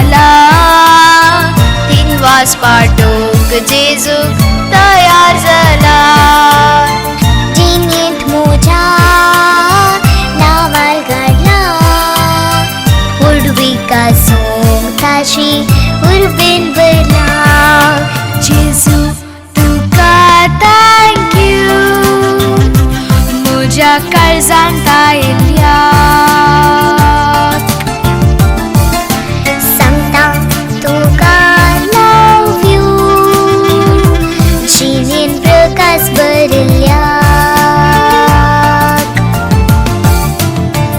जाला, 3 वाजपाटोक जेजू तयार जाला. जिनीत म्हज्या नावाल घडला, उडविका सोंगताची उर्बेन भरला. जेजू तुका थँक्यू, म्हज्या काळजांत आयिल्ल्या. सांगता तुका लव यू, जिणेन प्रकाश भरिल्ल्या.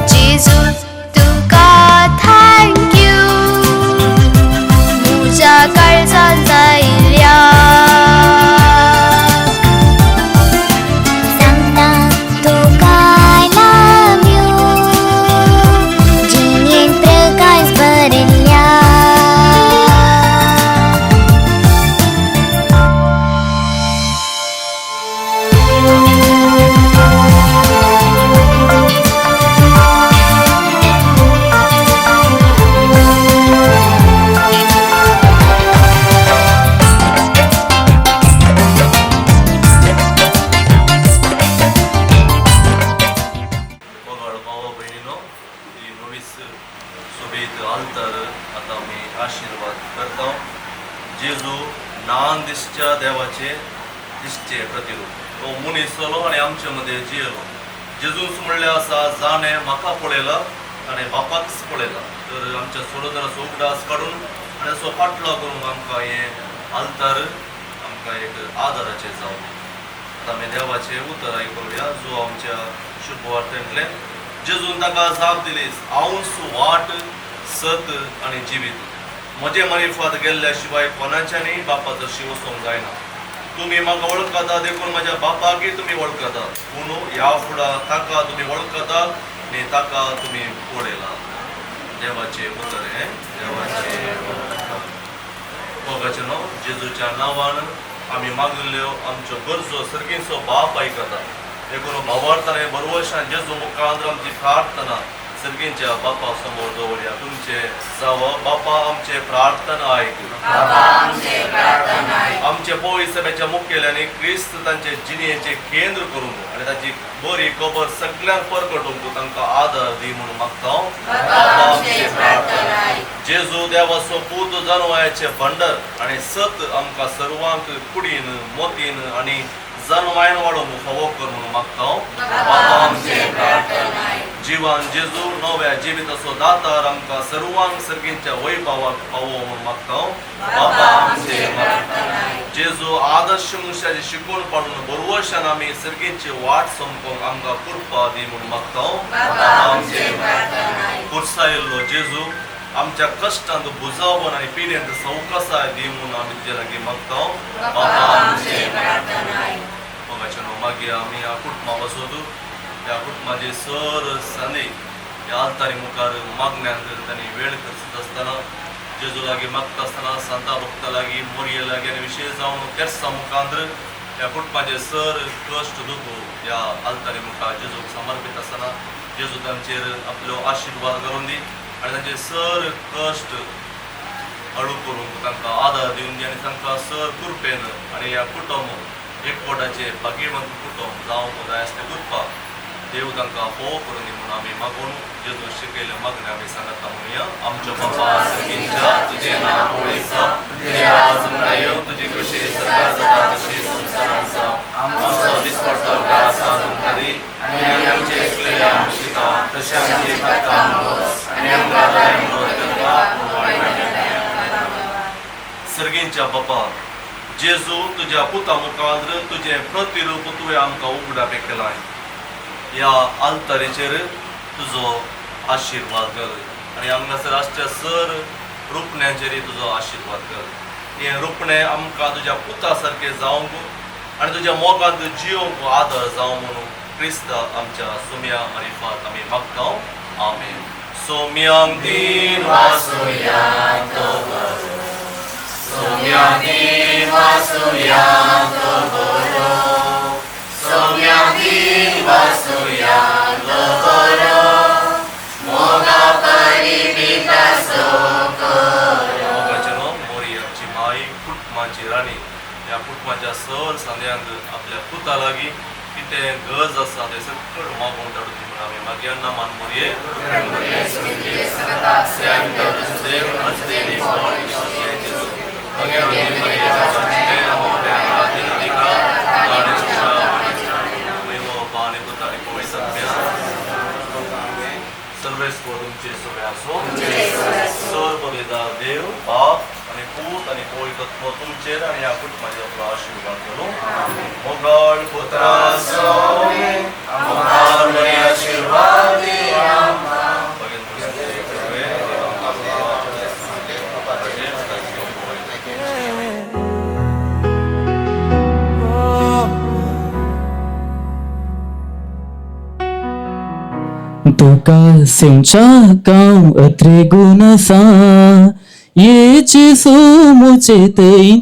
जेजू तुका थँक्यू, म्हज्या काळजांत आयिल्ल्या. सांगता तुका लव यू, जिणेन प्रकाश भरिल्ल्या. बघा भावा बहिणीनो, ही नवीस सोबीत आल्तर आता मी आशीर्वाद करता. जेजू नान दिसच्या देवाचे दिसचे प्रतिरूप तो मनीस जालो आणि आमचे मध्ये जियेलो. जेजूस म्हणले असा, जाणे म्हाका पळयला आणि बापाकच पळयला. तर आमच्या सोडोदराचो उगडास काडून आणि असो फाटलो करून आमकां हे आल्तर आमकां एक आदाराचे जावन. आता आमी देवाचे उतर आयकूया जो आमच्या शुभवार्तेंतले. जेजून ताका जाप दिलीस, हांवूच वाट, सत आनी जिवीत. म्हजे मारिफात गेल्ल्या शिवाय कोणाच्यानी बापाचो शिव वचोंक जायना. तुमी म्हाका वळखता देखून म्हज्या बापाकय तुमी वळखता, पूण ह्या फुडा ताका तुमी वळखता आनी ताका तुमी पळयला. देवाचे उतर हे देवाचे भोगाचे न्हू. जेजूच्या नांवान आमी मागिल्ल्यो आमच्यो गरजो सर्गीचो बाप आयकता. देखून भावार्थाने बरोवशान जेजू मुखार आमची प्रार्थना सर्गींच्या बापा समोर दवरया. तुमचे जावो बापा आमचे प्रार्थना आयक. आमचे पवित्र सभेच्या मुखेल्यांनी क्रिस्त तांचे जिणेचे केंद्र करूंक आनी ताची बरी खबर सगळ्यांक परगटूंक तांकां आदार दी म्हणून मागता. जेजू देवाचो पूत जानवायाचे भंडार आनी सत आमकां सर्वांक कुडीन मोतीन आनी जानवायन वाडोवंक फावो कर म्हणून मागता. जिवान जेजू नव्या जिविताचो दातार आमकां सर्वांक सर्गींच्या वैभवाक फावो म्हणून मागता. जेजू आदर्श मनशाची शिकवण पाडून बरोवशान आमी सर्गींची वाट संपोवंक आमकां कृपा दी म्हणून मागता. खुर्सायिल्लो जेजू आमच्या कश्टांत बुजावण आनी पिडेंत सवकासाय दी म्हणून आमी तुजे लागीं मागता. मागीर आमी ह्या कुटुंबा वचून ह्या कुटुंबाची सर संदी ह्या आल्तारी मुखार मागण्यांत तांणी वेळ करता आसतना जेजू लागीं मागता आसतना सांता भक्ता लागीं मोरये लागीं आनी विशेश जावन तेर्सा मुखांत्र ह्या कुटुंबाचे सर कश्ट दुख ह्या आल्तारी मुखार जेजूक समर्पीत आसतना जेजू तांचेर आपलो आशिर्वाद घालून दी आनी तांचे सर कश्ट हळू करूंक तांकां आदार दिवन दी आनी तांकां सर कृपेन आनी ह्या कुटुंब एकवटाचे भाग्यवंत कुटुंब जावंक जाय आसलें करपाक देव तांकां फोव करून दी म्हणून आमी मागून जेजू शिकयले मागणे आमी सांगता म्हणुया. आमचो बापा सर्गींच्या तुजें नांव पवित्र जावं, तुजें राज येवं, तुजी कशी सकाळ जाता तशी संवसारांत जावं. आमचो दिसपडटो घास आज आमकां दी आनी आमचे एकलेल्या आमशिका तशें आमची करता आनी आमकां जाय म्हणून सर्गींच्या बापा जेजू तुज्या पुता मुखार तुजें प्रतिरूप तुवें आमकां उगडा केलाय. ह्या आल्तारीचेर तुजो आशिर्वाद घाल आनी हांगासर आसच्या सर रुपण्यांचेरय तुजो आशिर्वाद घाल. हें रुपणें आमकां तुज्या पुता सारकें जावंक आनी तुज्या मोगांत जियोंक आदर जावं म्हणून क्रिस्त आमच्या सोम्या मारिफात आमी मागता. आमेन. सोम्यांक दीन वासुयांक बरो, सोम्यांक दीन वासुयांक बरो, सोम्यांक दीन वासुयांक बरो, मोगा परिपिता सोक आमकां लागीं कितें गरज आसा तें सगळें मागून धाडून दिवं आमी मागीर नामान मोरये सर्वेस्वर तुमचे सगळे आसो सर्व वेदा देव बाप आणि पूत आणि पवित्र तुमचेर आणि ह्या कुटुंबाचेर आपलो आशीर्वाद करूं मोगळ पुत्रा स्वामी आमकां बरे आशीर्वाद दी तुका सिंचा काम अत्रेगुनसा येची मुचेत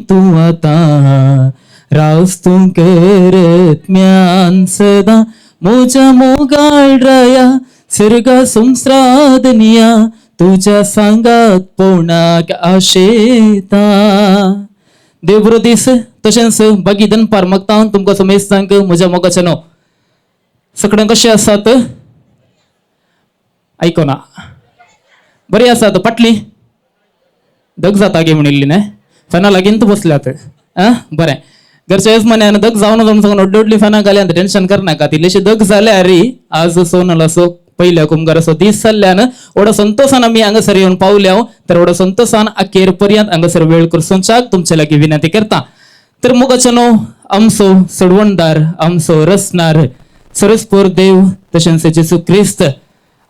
तू आता रावस तू करत म्यान सदा मोजा मोगाळ राया सिरगा संस्रादनिया तुझ्या सांगात पोणाक आशेता देव बरो दीस तशेंच बागी दनपार मागता तुमकां समेस्तांक म्हज्या मोगाचें नांव सगळें कशें आसात ऐको ना बरी आसात पाटली दग जाता गे म्हणिल्ली न्हय फॅना लागीन तू बसल्यात बरें घरच्या येजमान्यान दग जावन जमून ओड्डोडली फॅना घाल्यान टेन्शन करनाका तितलेशी दग जाल्यार आज सोनल असो पयल्या कुंभार असो दीस जाल्ल्यान एवढो संतोषान आमी हांगासर येवन पावल्या तर एवढो संतोषान अखेर पर्यंत हांगासर वेळ करसूंच्याक तुमचे लागीं विनंती करता तर मोगाचें नांव आमचो सोडवणदार आमचो रचणार सरस्पोर देव तशेंच जेजू क्रिस्त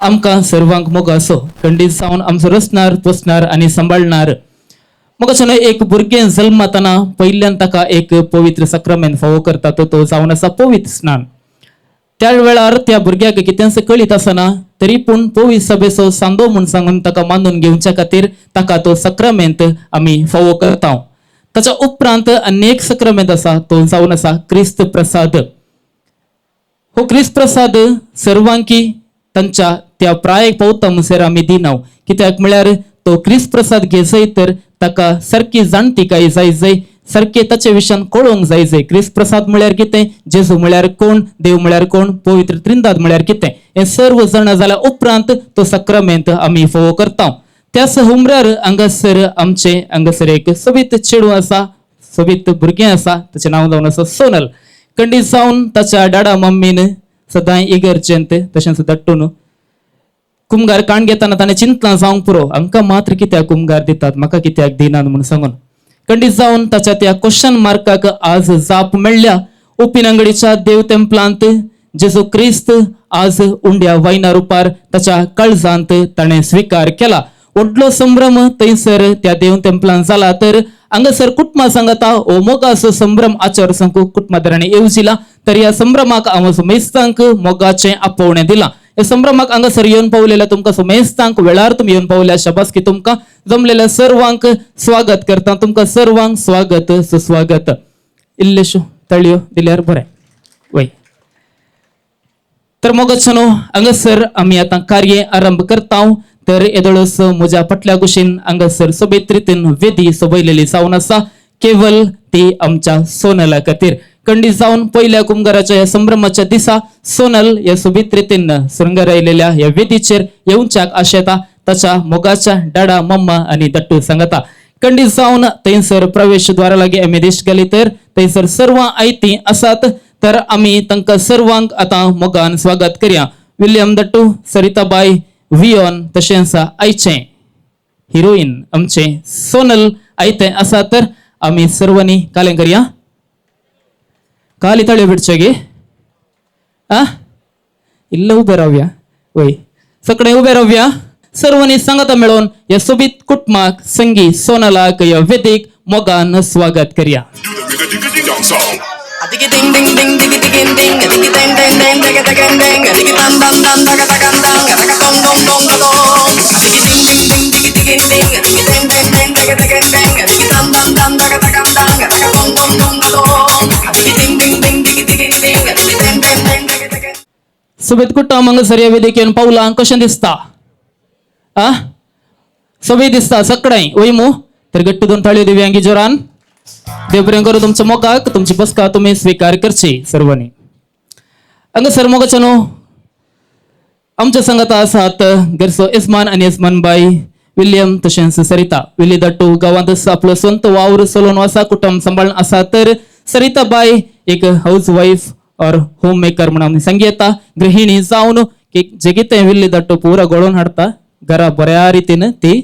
आमकां सर्वांक मोगा असो खंडीत जावन आमचो रचणार पोसणार आनी सांबाळणार मोगाचें एक भुरगें जल्मातना पयल्यान ताका एक पवित्र सक्रामेंत फावो करता तो जावन आसा पवित्र स्नान त्या वेळार त्या भुरग्याक कितेंच कळीत आसना तरी पूण पवित्र सभेचो सांदो म्हूण सांगून ताका मानून घेवच्या खातीर ताका तो सक्रामेंत आमी फावो करता ताच्या उपरांत आनी एक सक्रामेंत आसा तो जावन आसा क्रिस्त प्रसाद हो क्रिस्त प्रसाद सर्वांकी तांच्या त्या प्रायेक पावता म्हणसर आमी दिनाव कित्याक म्हळ्यार तो क्रिस्त प्रसाद घेजय तर ताका सारकी जाणटी काय जाय सारखे ताचे विशयान कळोवंक जाय क्रिस्त प्रसाद म्हळ्यार कितें जेजू म्हळ्यार कोण देव म्हळ्यार कोण पवित्र त्रिंदाद म्हळ्यार कितें हे सर्व जाणा जाल्या उपरांत तो सक्रामेंत आमी फावो करता त्याच हुमऱ्यार हांगासर आमचे हांगासर एक सोबीत चेडू आसा सोबीत भुरगें आसा ताचें नांव जावन आसा सोनल खंडीत जावन ताच्या डाडा मम्मीन सदां इगर्जेंत तशेंच दट्टून कुमगार काण घेताना ताणें चिंतलां जावंक पुरो हांकां मात्र कित्याक कुमगार दितात म्हाका कित्याक दिनात म्हूण सांगून खंडीत जावन ताच्या त्या क्वेश्चन मार्काक आज जाप मेळ्ळ्या उपिनंगडीच्या देव तेंपलांत जेजू क्रिस्त आज उंड्या वायना रुपार ताच्या काळजांत ताणें स्वीकार केला व्हडलो संभ्रम थंयसर त्या देव तेंपलांत जाला तर हांगासर कुटुंबा सांगता ओ मोगाचो संभ्रम आचार सांगू कुटुंबादारांनी येवजिला तर ह्या संभ्रमाक हांव सुमेस्तांक मोगाचें आपोवणें दिलां हे संभ्रमाक हांगासर येवन पावलेल्या तुमकां सुमेस्तांक वेळार तुमी येवन पावल्या शाबासकी तुमकां जमलेल्या सर्वांक स्वागत करता तुमकां सर्वांक स्वागत सुस्वागत इल्लेश्यो तळयो दिल्यार बरें वय तर मोगाचें हांगासर आमी आतां कार्य आरंभ करता तर येदोळस म्हज्या फाटल्या कुशीन हांगासर सोबीत रितीन वेदी सोबयलेली जावन आसा केवल ती आमच्या सोनला खातीर खंडीत जावन पयल्या कुंभाराच्या ह्या संभ्रमाच्या दिसा सोनल ह्या सोबीत रितीन शृंगार आयलेल्या ह्या वेदीचेर येवच्याक आशेता ताच्या मोगाच्या डाडा मम्मा आनी दट्टू सांगता खंडीत जावन थंयसर प्रवेश द्वारा लागीं आमी दिश्ट गेली तर थंयसर सर्व आयती आसात तर आमी तांकां सर्वांक आतां मोगान स्वागत करया विल्यम दट्टू सरिताबाई वियोन तशेंच आयचे हिरोईन आमचे सोनल आयते आसा तर आमी सर्वांनी कालें करया काली तळ्यो बिडचे गे इल्लो उबे रावया वय सगळे उबे रावया सर्वांनी सांगता मेळोन ह्या सोबीत कुटुंबाक संगी सोनलाक ह्या वेदीक मोगान स्वागत करया सोबीत कुटुंब हांगासर ह्या वेदिकेन पावलां कशें दिसता सोबीत दिसता सगळें वय मू तर गट्ट दोन ताळयो दिव्यांगी जोरान देव बरें करू तुमचं मोगाक तुमची बसका तुम्ही स्वीकार करची सर्वांनी. हांगा सर मोगाच्यानो आमच्या संगत आसात गरसो इस्मान आणि इस्मानबाई विल्यम तशेंच सरिता विली दट्टू गावांत आपलं स्वंत वावर चलोवन आसा कुटुंब सांबाळून आसा. तर सरिता बाई एक हाऊस वाईफ और होम मेकर म्हणून आमी सांगी येता गृहिणी जावन जे कितें विल्ली दट्टू पुरा घडोवन हाडता घरा बऱ्या रितीन ती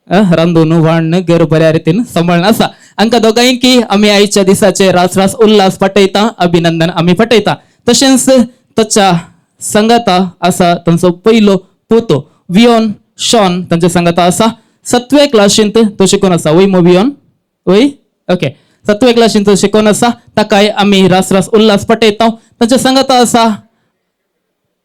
रांदून वाढणं घर बऱ्या रितीन सांभाळून आसा. हांकां दोगांयकी आमी आयच्या दिसाचे रास रास उल्हास पटयता अभिनंदन आमी पटयता. तशेंच ताच्या संगाता आसा तांचो पयलो पोतो वियोन शॉन तांच्या संगाता आसा 7व्या क्लासींत तो शिकून आसा. वय मो वियोन वय ओके 7व्या क्लासींत तो शिकून आसा. ताकाय आमी रास रास उल्हास पटयता. तांच्या संगाता आसा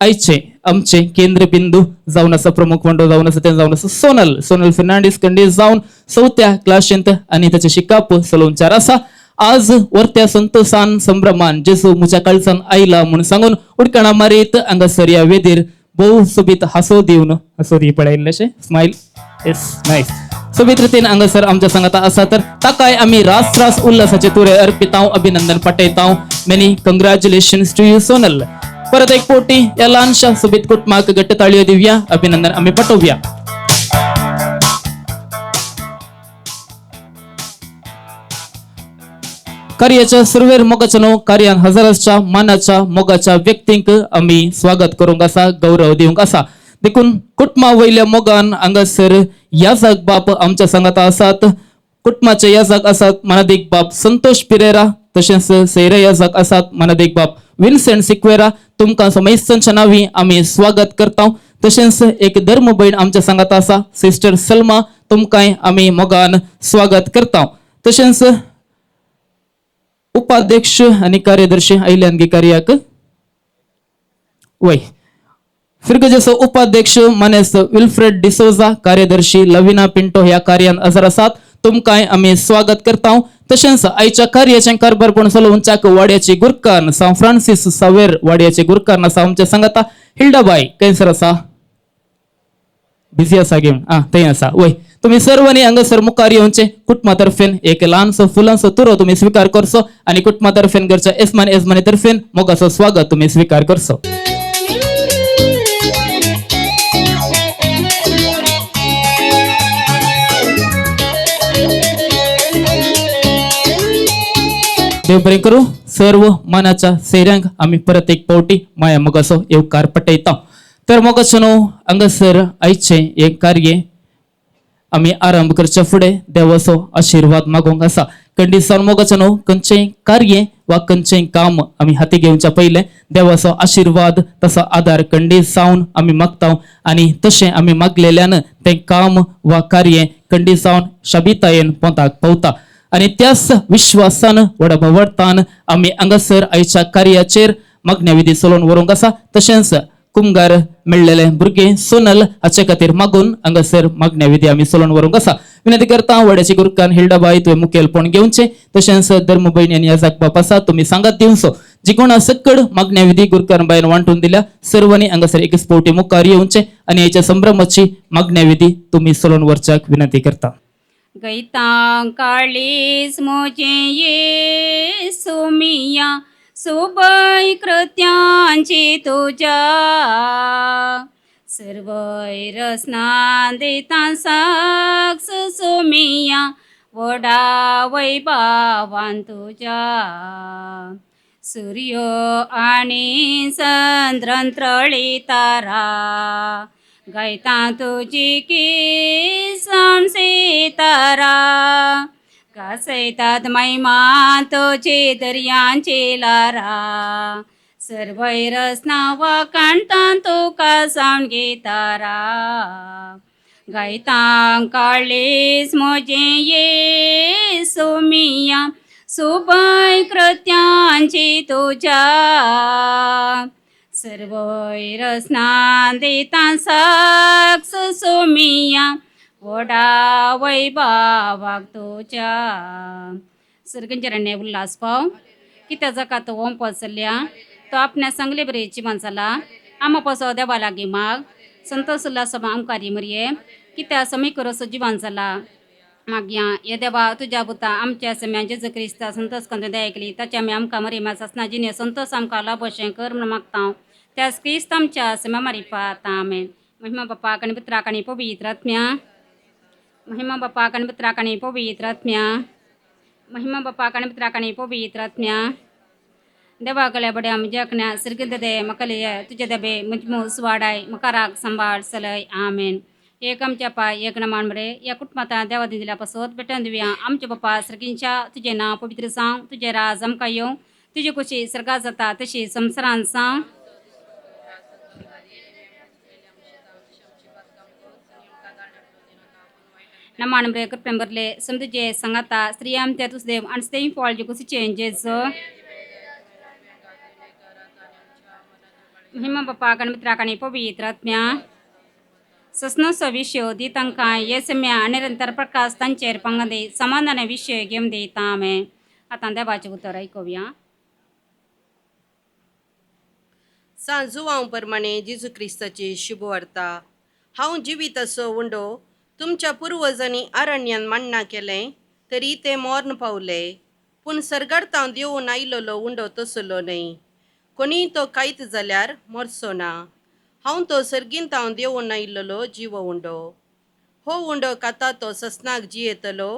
आयचे आमचे केंद्रबिंदू जावन आसा प्रमुख मंडळ जावन आसा ते जावन आसा सोनल फर्नांडीस कंडी जावन 4थ्या क्लासींत आणि त्याचे शिकाप सलोनचार आसा. आज वरत्या संतोषान संभ्रमान जेसू म्हज्या काळजान आयला म्हणून सांगून उडकणा मारीत हांगासर या वेदीर भोव सोबीत हांसो दिवन हांसो दी पळयल्लेशे स्माईल येस नायस सोबीत रितीन हांगासर आमच्या सांगाता आसा. तर ताकाय आमी रास रास उल्हासाचे तुरे अर्पितांव अभिनंदन पटयतांव. Many congratulations to you Sonal. परत एक पोटी या लहानशा सोबीत कुटुंबाक घट्ट ताळयो दिवया अभिनंदन आम्ही पटवूया. कार्याच्या सर्वेर मोगाच्या कार्यान हजाराच्या मानाच्या मोगाच्या व्यक्तींक आम्ही स्वागत करूंक आसा गौरव दिवंक आसा. देखून कुटुंबा वयल्या मोगान हांगासर याजक बाप आमच्या सांगात आसात. कुटुंबाचे याजक आसात मानादीक बाप संतोष पिरेरा तशेंच सैरा याजक आसात मानादीक बाप विन्सेंट सिक्वेरा. तुमकां समयस्थांच्या नावी आमी स्वागत करता. तशेंच एक धर्म भयण आमच्या सांगात आसा सिस्टर सलमा तुमकांय आमी मोगान स्वागत करता. तशेंच उपाध्यक्ष आणि कार्यदर्शी आयल्यान गे कार्याक वय फिरगजेचो उपाध्यक्ष मानेस विल्फ्रेड डिसोजा कार्यदर्शी लविना पिंटो ह्या कार्यान हजर आसात. तुमकांय आमी स्वागत करता. तशेंच आयच्या कार्याचें कारभारपण चलोवच्याक वाड्याची गुरकान सांव फ्रांसीस सावेर वाड्याचे गुरकान आसा आमच्या सांगाता हिल्डाबाई कैसर आसा बिझी आसा घेवन थंय आसा वय. तुम्ही सर्वांनी हांगासर मुखार येवचे. कुटुंबातर्फेन एक ल्हानसो फुलांचो तुरो तुम्ही स्वीकार करचो आणि कुटुंबातर्फेन घरच्या येजमानी तर्फेन मोगाचो स्वागत तुम्ही स्वीकार करचो. देव बरें करू. सर्व मानाच्या सैऱ्यांक आम्ही परत एक पावटी माया मोगाचो येवकार पटयता. तर मोगाचो हांगासर आयचे एक कार्य आम्ही आरंभ करच्या फुडें देवाचो आशीर्वाद मागोवंक आसा. कंडिसान मोगाचो खंयचेंय कार्य वा खंयचेंय काम आम्ही हाती घेवच्या पयले देवाचो आशीर्वाद तसो आदार खंडीत जावन आम्ही मागता आणि तशें आम्ही मागलेल्यान तें काम वा कार्य खंडीत जावन शाबितायेन पोंताक पावता. आणि त्याच विश्वासान वडभावडतान आम्ही हांगासर आयच्या कार्याचेर मागण्या विधी चलोवन व्हरूंक आसा. तशेंच कुंभार मेळलेले भुरगे सोनल हाचे खातीर मागून हांगासर मागण्या विधी आमी चलोवन व्हरूंक आसा. विनंती करता वाड्याची गुरकान हिल्डाबाई तुवें मुखेलपण घेवचें. तशेंच धर्म भयणी आनी याजक बाप आसा तुमी सांगात दिवचो. जी कोणा सकड मागण्या विधी गुरकान बायन वांटून दिल्या सर्वांनी हांगासर एकच पावटी मुखार येवचें आनी हेच्या संभ्रमाची मागण्या विधी तुमी चलोवन व्हरच्याक विनंती करता. गैतां काळीज मोजे ये सोमिया सोबय कृत्यांची तुझ्या सर्वय रसना देता साक्ष सोमिया वडा वैभावान तुझ्या सूर्य आणि चंद्रंत्रळी तारा गायता तुझी की सितारा कासयतात मैमा तुझे दर्यांचे लारा सर्वय रसना काणता तुका सावन घेतारा गायतां काळीज मोजे ये सोमिया सोबय कृत्यांची तुझ्या सर्वय रसना देता साक्ष सोमिया वडा वैभावाक तुझ्या सर्गंजराने उल्हास पाव कित्या जका तो ओम पसरल्या तो आपल्या सांगले बरेची माणसाला आमा पसो देवा लागी माग संतोष उल्हास आमकारी मरिये कित्या समी करसो जी माणसाला मागया ये देवा तुझ्या पुता आमच्या सम्या जेजू क्रिस्ता संतोष कंद दया केली ताच्या आमी आमकां मरिमा सासनाजीने संतोष आमकां लाभोशें कर म्हूण मागता त्याच क्रिस्त आमच्या सम्या मारिफात आमेन. महिमा बापाक आनी पुत्राक आनी पवित्र आत्म्या महिमा बापाक आनी पुत्राक आनी पवित्र आत्म्या महिमा बापाक आनी पुत्राक आनी पवित्र आत्म्या देवा गल्या बड्या म्हज्या कन्या सिरगिल दे म्हाका लिय तुजे देबे मुजमूस वाडाय मकाराक सांबाळ चलय आमेन. एक आमच्या पाय एक नमान बरे या कुटुंबात देवा दिल्या पासत भेटून दिवया आमचे बापा सर्गींच्या तुझे नाव पवित्र सांग तुझे राज आमकां येवं तुजी कुशी सर्गात जाता तशी संवसारांत सांग. नमान बरे कृपेन बरले समजुजे सांगाता स्त्री आमच्या तुझदेव आणि स्तेई फॉल कुशी चेंजेस महिमा बापाक आनी पुत्राक आनी पवित्र आत्म्या ससनोचो विशय दी तांकां हे सम्या निरंतर प्रकाश तांचेर पंगदे समाधान विशय घेवन दिता आमेन. आतां देवाचें उतर आयकुया. सांजुवांव प्रमाणे जेजू क्रिस्ताची शुभ वार्ता. हांव जिवीत असो उंडो तुमच्या पुर्वजांनी अरण्यान मांडना केलें तरी ते मोर्न पावले पूण सर्गार्थांव देवून आयिल्लो उंडो तसलो न्हय. कोणी तो कायत जाल्यार मरचो ना. हांव तो सर्गींतांव देवून आयिल्लो जिवो उंडो. हो उंडो खाता तो ससनाक जियेतलो.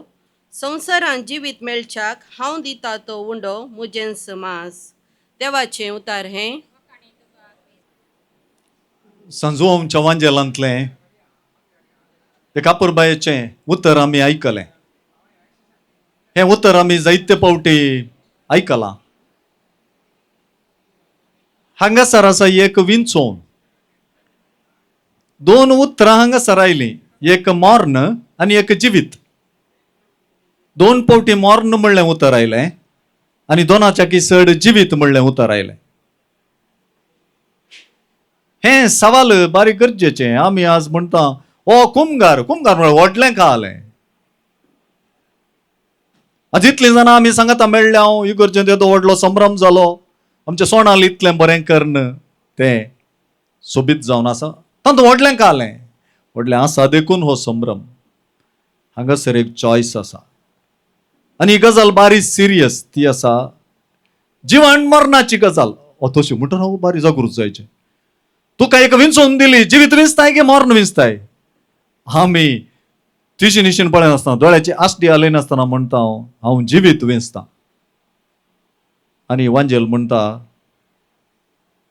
संवसारांत जिवीत मेळच्याक हांव दिता तो उंडो मुजें समास. देवाचें उतार हें. सांजुवांच्या वांजेलांतलें एक कापुरबायेचें उतर आमी आयकलें. हें उतर आमी जायते पावटी आयकलां. हांगासर आसा एक विंचोवन. दोन उतरां हांगासर आयलीं, एक मोर्न आनी एक जिवीत. दोन पावटी मोर्न म्हणलें उतर आयलें आनी दोनाच्या किसड जिवीत म्हणलें उतर आयलें. हें सवाल बारीक गरजेचें. आमी आज म्हणटा ओ कुमगार कुमगार म्हळ्यार व्हडलें कालें. आज इतलीं जाणां आमी सांगता मेळ्ळे हांव इगर्जेंत येदो व्हडलो संभ्रम जालो. आमच्या सोणाल इतलें बरें कर्ण तें सोबीत जावन आसा तांत व्हडलें कालें. व्हडलें आसा देखून हो संभ्रम. हांगासर एक चॉयस आसा आनी ही गजाल बारी सिरियस. ती आसा जिवण मरणाची गजाल. तशी म्हणटा हांव बारी जागृत जायचें. तुका एक विंचोवन दिली जिवीत विंचताय की मोर्न विंचताय. आमी तिशी निशीन पळयनासतना दोळ्याची आश्टी आले नासतना म्हणटा हांव जिवीत विंचतां. आनी वांजेल म्हणटा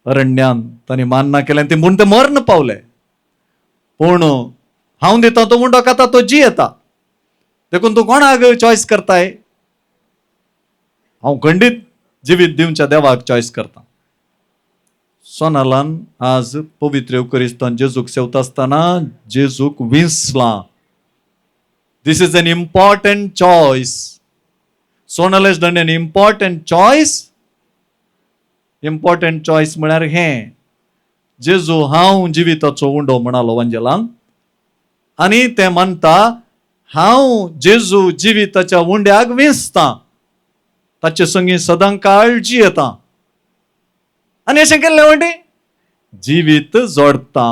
अरण्यान तांणी मान्ना केलें ते म्हूण ते मर्ण पावले पूण हांव दिता तो म्हणटा खाता तो जी येता. देखून तूं कोणाक चॉयस करताय. हांव खंडीत जिवीत दिवच्या देवाक चॉयस करता. सोनालान आज पवित्र युकरिस्तान जेजूक सेवता आसतना जेजूक विंचलां. This is an important choice. Sonal is done an important choice. Important choice म्हळ्यार हें जेजू हांव जिविताचो उंडो म्हणालो वांजेलांक आनी ते म्हणटा हांव जेजू जिविताच्या उंड्याक विंचतां ताचे संगी सदां काळजी येता. आनी अशें केल्लें वटी जिवीत जोडटा.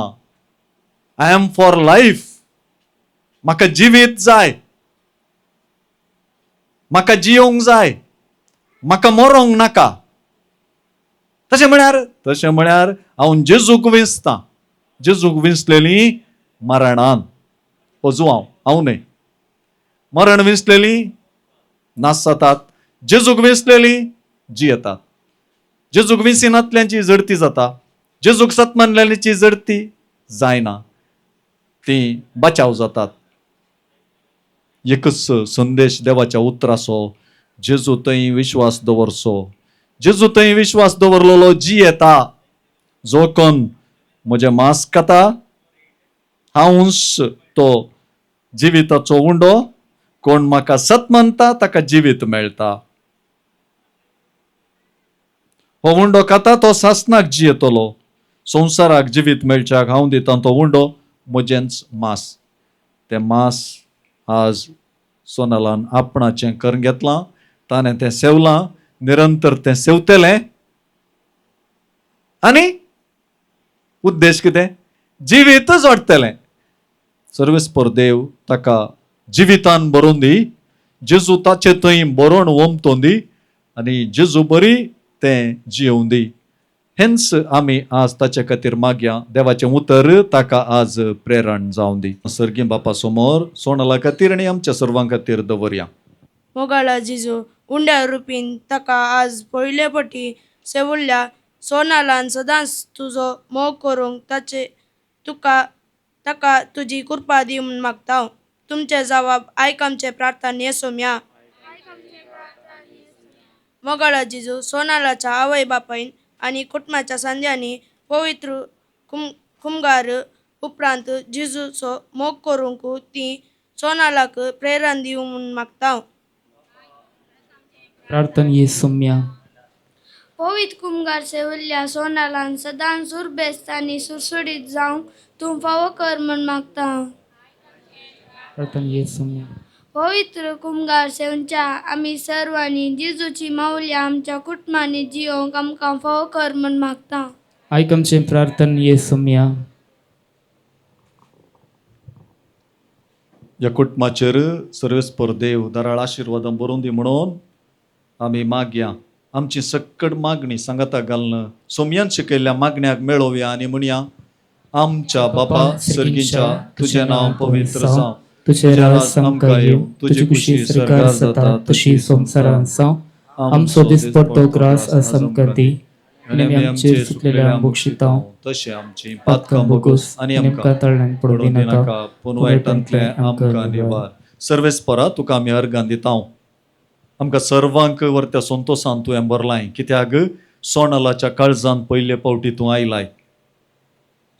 I am for life. म्हाका जिवीत जाय. म्हाका जियोंक जाय. म्हाका मरोंक नाका. तशें म्हळ्यार हांव जेजूक विंचतां. जेजूक विंचलेली मरणान. हांव न्हय. मरण विंचलेली नास जातात. जेजूक विंचलेली जियेतात. जेजूक विंचिनातल्यांची जडती जाता. जेजूक सत मानलेल्यांची जडती जायना. ती बचाव जातात. एकच संदेश देवाच्या उतराचो जेजू थंय विश्वास दवरचो. जेजू थंय विश्वास दवरलेलो जी येता. जो कोण म्हजें मांस खाता हांवच तो जिविताचो उंडो. कोण म्हाका सत मानता ताका जिवीत मेळटा. हो उंडो खाता तो सासनाक जियेतलो. संवसाराक जिवीत मेळच्याक हांव दिता तो उंडो म्हजेंच मांस. तें मांस आज सोनालान आपणाचें करून घेतलां. ताणें तें सेवलां. निरंतर तें सेवतलें. आनी उद्देश कितें? जिवीत जोडटलें. सर्वेस्पर देव ताका जिवितान बरोवन दी. जेजू ताचे थंय बरोवन ओमतोन दी आनी जेजू बरी तें जियोवन दी. हेंच आमी आज ताचे खातीर मागया. देवाचें उतर ताका आज प्रेरण जावं दी. सर्गी बापा समोर सोणाला खातीर आनी आमच्या सर्वां खातीर दवरया. मोगाळा जिजू उंड्या रुपीन ताका आज पयले पटी सेवुल्ल्या सोनालान सदांच तुजो मोग करूंक ताका तुजी कृपा दी म्हूण मागता हांव. तुमचे जबाब आयक आमचे प्रार्थना येसोम्या. मोगाळा जिजू सोनालाच्या आवय बापायन आनी कुटुंबाच्या सांज्यांनी पवित्र कुमगार उपरांत जिजूचो मोग करूंक ती सोनालाक प्रेरण दिवं म्हूण मागता हांव. प्रार्थना येसुम्या. पवित्र कुमगार सेवल्ल्या सोनालान सदां सुरबेस्त आनी सुरसुडीत जावंक तूं फावो कर म्हूण मागता हांव. प्रार्थना येसुम्या. पवित्र कुमगार सेवच्या आमी सर्वांनी जिजूची माऊल्या आमच्या कुटुंबांनी जियोंक आमकां फावो कर म्हूण मागता हांव. आयक आमचें प्रार्थना येसुम्या. ह्या कुटुंबाचेर सर्वेस्पर देव दराळ आशिर्वादां बरोवन दी म्हणून आमी मागया. आमची सक्कड मागणी सांगाता घालून सोमयान शिकयल्ल्या मागण्याक मेळोवया आनी म्हणया, आमच्या बापा सर्गीच्या तुजें नांव पवित्र जावं, तुझे राज आमकां येवं, तुजी कुशी सरकार जाता तशी संवसारांत जावं. आमचो दिसपट्टो ग्रास आज आमकां दी आनी आमचेर सुटलेल्या बोक्षितांव तशें आमची पातकां बोगूस आनी आमकां तळ्यान पडूं नाका पूण वायटांतले आमकां निवार. सर्वेस्परा तुका आमी अर्गां दिता. आमकां सर्वांक वर्त्या संतोशान तुवें बरलाय. कित्याक सोनालाच्या काळजांत पयले फावटी तूं आयलाय.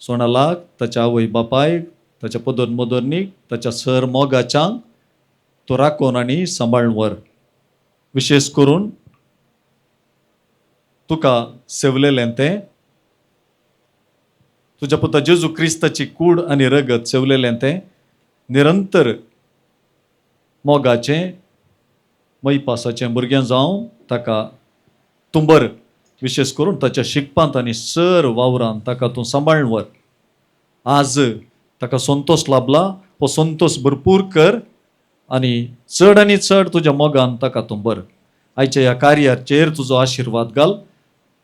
सोनालाक ताच्या आवय बापायक ताच्या पदर मदरनीक ताच्या सर मोगाच्यांक तूं राखोवन आनी सांबाळून व्हर. विशेश करून तुका सेवलेलें तें तुज्या पुता जेजू क्रिस्ताची कूड आनी रगत सेवलेलें तें निरंतर मोगाचें मैपासाचें भुरगें जावं ताका तूं बर. विशेश करून ताच्या शिकपांत आनी सर वावरांत ताका तूं सांबाळून व्हर. आज ताका संतोश लाभला, हो संतोश भरपूर कर आनी चड तुज्या मोगान ताका तूं बर. आयच्या ह्या कार्याचेर तुजो आशिर्वाद घाल.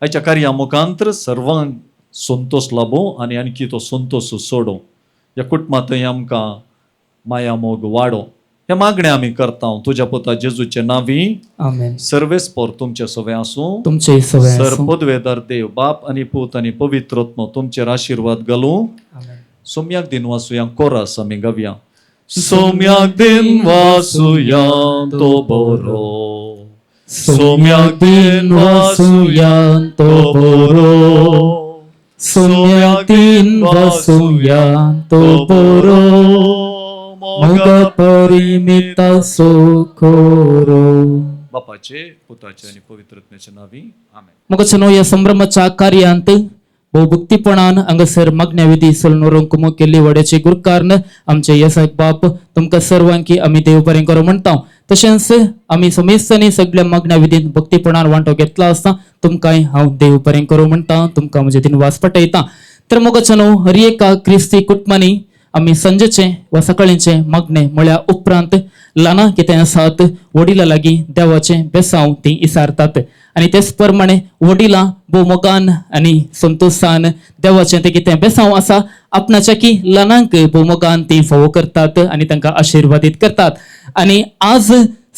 आयच्या कार्या मुखांतर सर्वांक संतोश लाभो आनी आणखी तो संतोश सोडो. ह्या कुटुंबांतय आमकां माया मोग वाडो. हे मागणें आमी करता तुज्या पुता जेजूचे नांवी. आमेन. सर्वेस्पर तुमचे सवे आसूं. तुमचे सवे सर आसूं. पदवेदार देव बाप आनी पूत आनी पवित्र आत्मा तुमचेर आशिर्वाद घालूं. आमेन. सोम्याक दिन वाचुया. कोरास आमी गावया. सोम्याक दिन वाचुया तो बरो, सोम्याक दिन वाचुया तो बरो, सोम्याक दिन वाचुया तो बरो, मोगा परिमिता सोखोरो. बापाचे पुताचे आनी पवित्र आत्म्याचे नांवी. आमेन. मोगचनो या संभ्रमाच्या कार्यांत भोभक्तीपणान हांगासर मागण्या विधी सोलनोरूंक कुमो केल्ली वड्याची गुरकारन आमचे येसाक बाप तुमकां सर्वांकी आमी देव बरें करो म्हणटा. तशेंच आमी समेस्तनी सगळ्या मागण्या विधीन भक्तीपणान वांटो घेतला आसता तुमकांय हांव देव बरें करो म्हणटा. तुमकां म्हजे दिनवास पटयता. तर मोगचनो हर एका क्रिस्ती कुटुंबांनी आमी संजेचे वा सकाळींचे मागणे म्हळ्यार उपरांत ल्हानां कितें आसात वडिलां लागीं देवाचें बेसांव ती इसारतात आनी तेच प्रमाणे वडिलां भोव मोगान आनी संतोशान देवाचें तें कितें बेसांव आसा आपणाच्या की ल्हानांक भोव मोगान ती फावो करतात आनी तांकां आशिर्वादीत करतात. आनी आज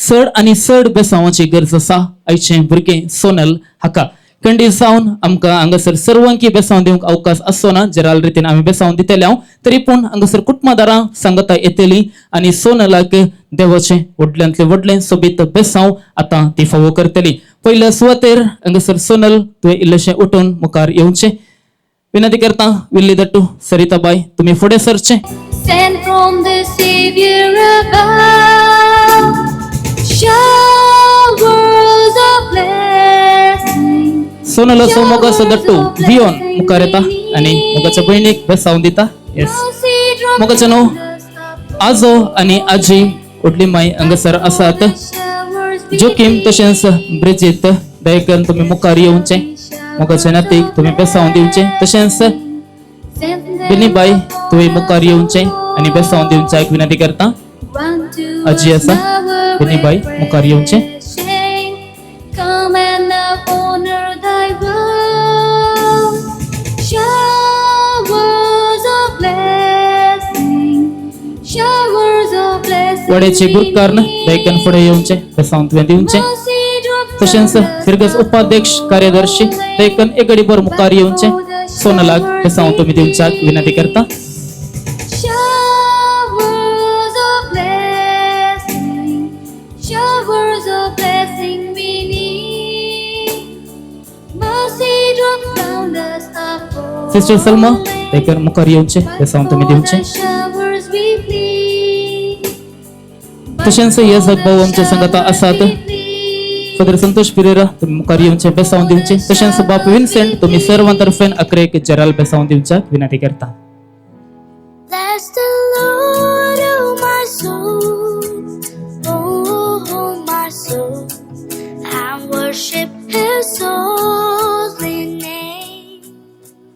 चड आनी चड बेसांवाची गरज आसा आयचें भुरगें सोनल हाका. खंडीत जावन आमकां हांगासर सर्वांकी बेसांव दिवंक अवकाश आसचो ना. जराल रितीन आमी बेसांव दितले हांव तरी पूण हांगासर कुटुंबादारां सांगता येतली आनी सोनलाक देवाचें व्हडल्यांतलें व्हडलें सोबीत बेसांव आतां ती फावो करतली. पयल्या सुवातेर हांगासर सोनल तुवें इल्लेशें उठून मुखार येवचें विनंती करता. विल्ली दट्टू सरिताबाई तुमी फुडें सरचें. Sent from the Savior above, showers of blessing. Sonal असो मोगाचो दट्टू भियोन मुखार येता आनी मोगाच्या भयणीक बेसांव दिता. येस मोगाचो न्हू आजो आनी आजी व्हडली माय हांगासर आसात. जोखीम तशेंच ब्रिजीत दयेकन तुमी मुखार येवचें. मोगाच्या नातीक तुमी बेसांव दिवचें. तशेंच बिनीबाई तुवें मुखार येवचें आनी बेसांव दिवचें विनंती करता. run to आजी us असा now विनीबाई मुखार येऊनचे. Come and honor thy word. Showers of blessing, showers of blessing. वड्याचे गुरुकारण दैकन फुडे येऊनचे बेसावंत वेंदी उंचे. तशेंच फिरगस उपाध्यक्ष कार्यदर्शी दैकन एकडीभर मुखार येऊनचे सोनलाग बेसावंत मी दिवचाक विनंती करता. Showers of blessing, showers of blessing we need. Mercy drop down us upon. Sister Salma दैकन मुखार येऊनचे बेसावंत मी दिवचे. Showers we plead. तशेंच हे सद्भाव आमच्या संगता आसात. फादर संतोष पिरेरा तुम्ही मुखार येऊनचे बेसावून दिवचे. तशेंच बाप विन्सेंट तुम्ही सर्वांतर्फेन अकरेक जराल बेसावून दिवच्याक विनंती करता. Bless the Lord, oh my soul, oh my soul, and worship His holy name,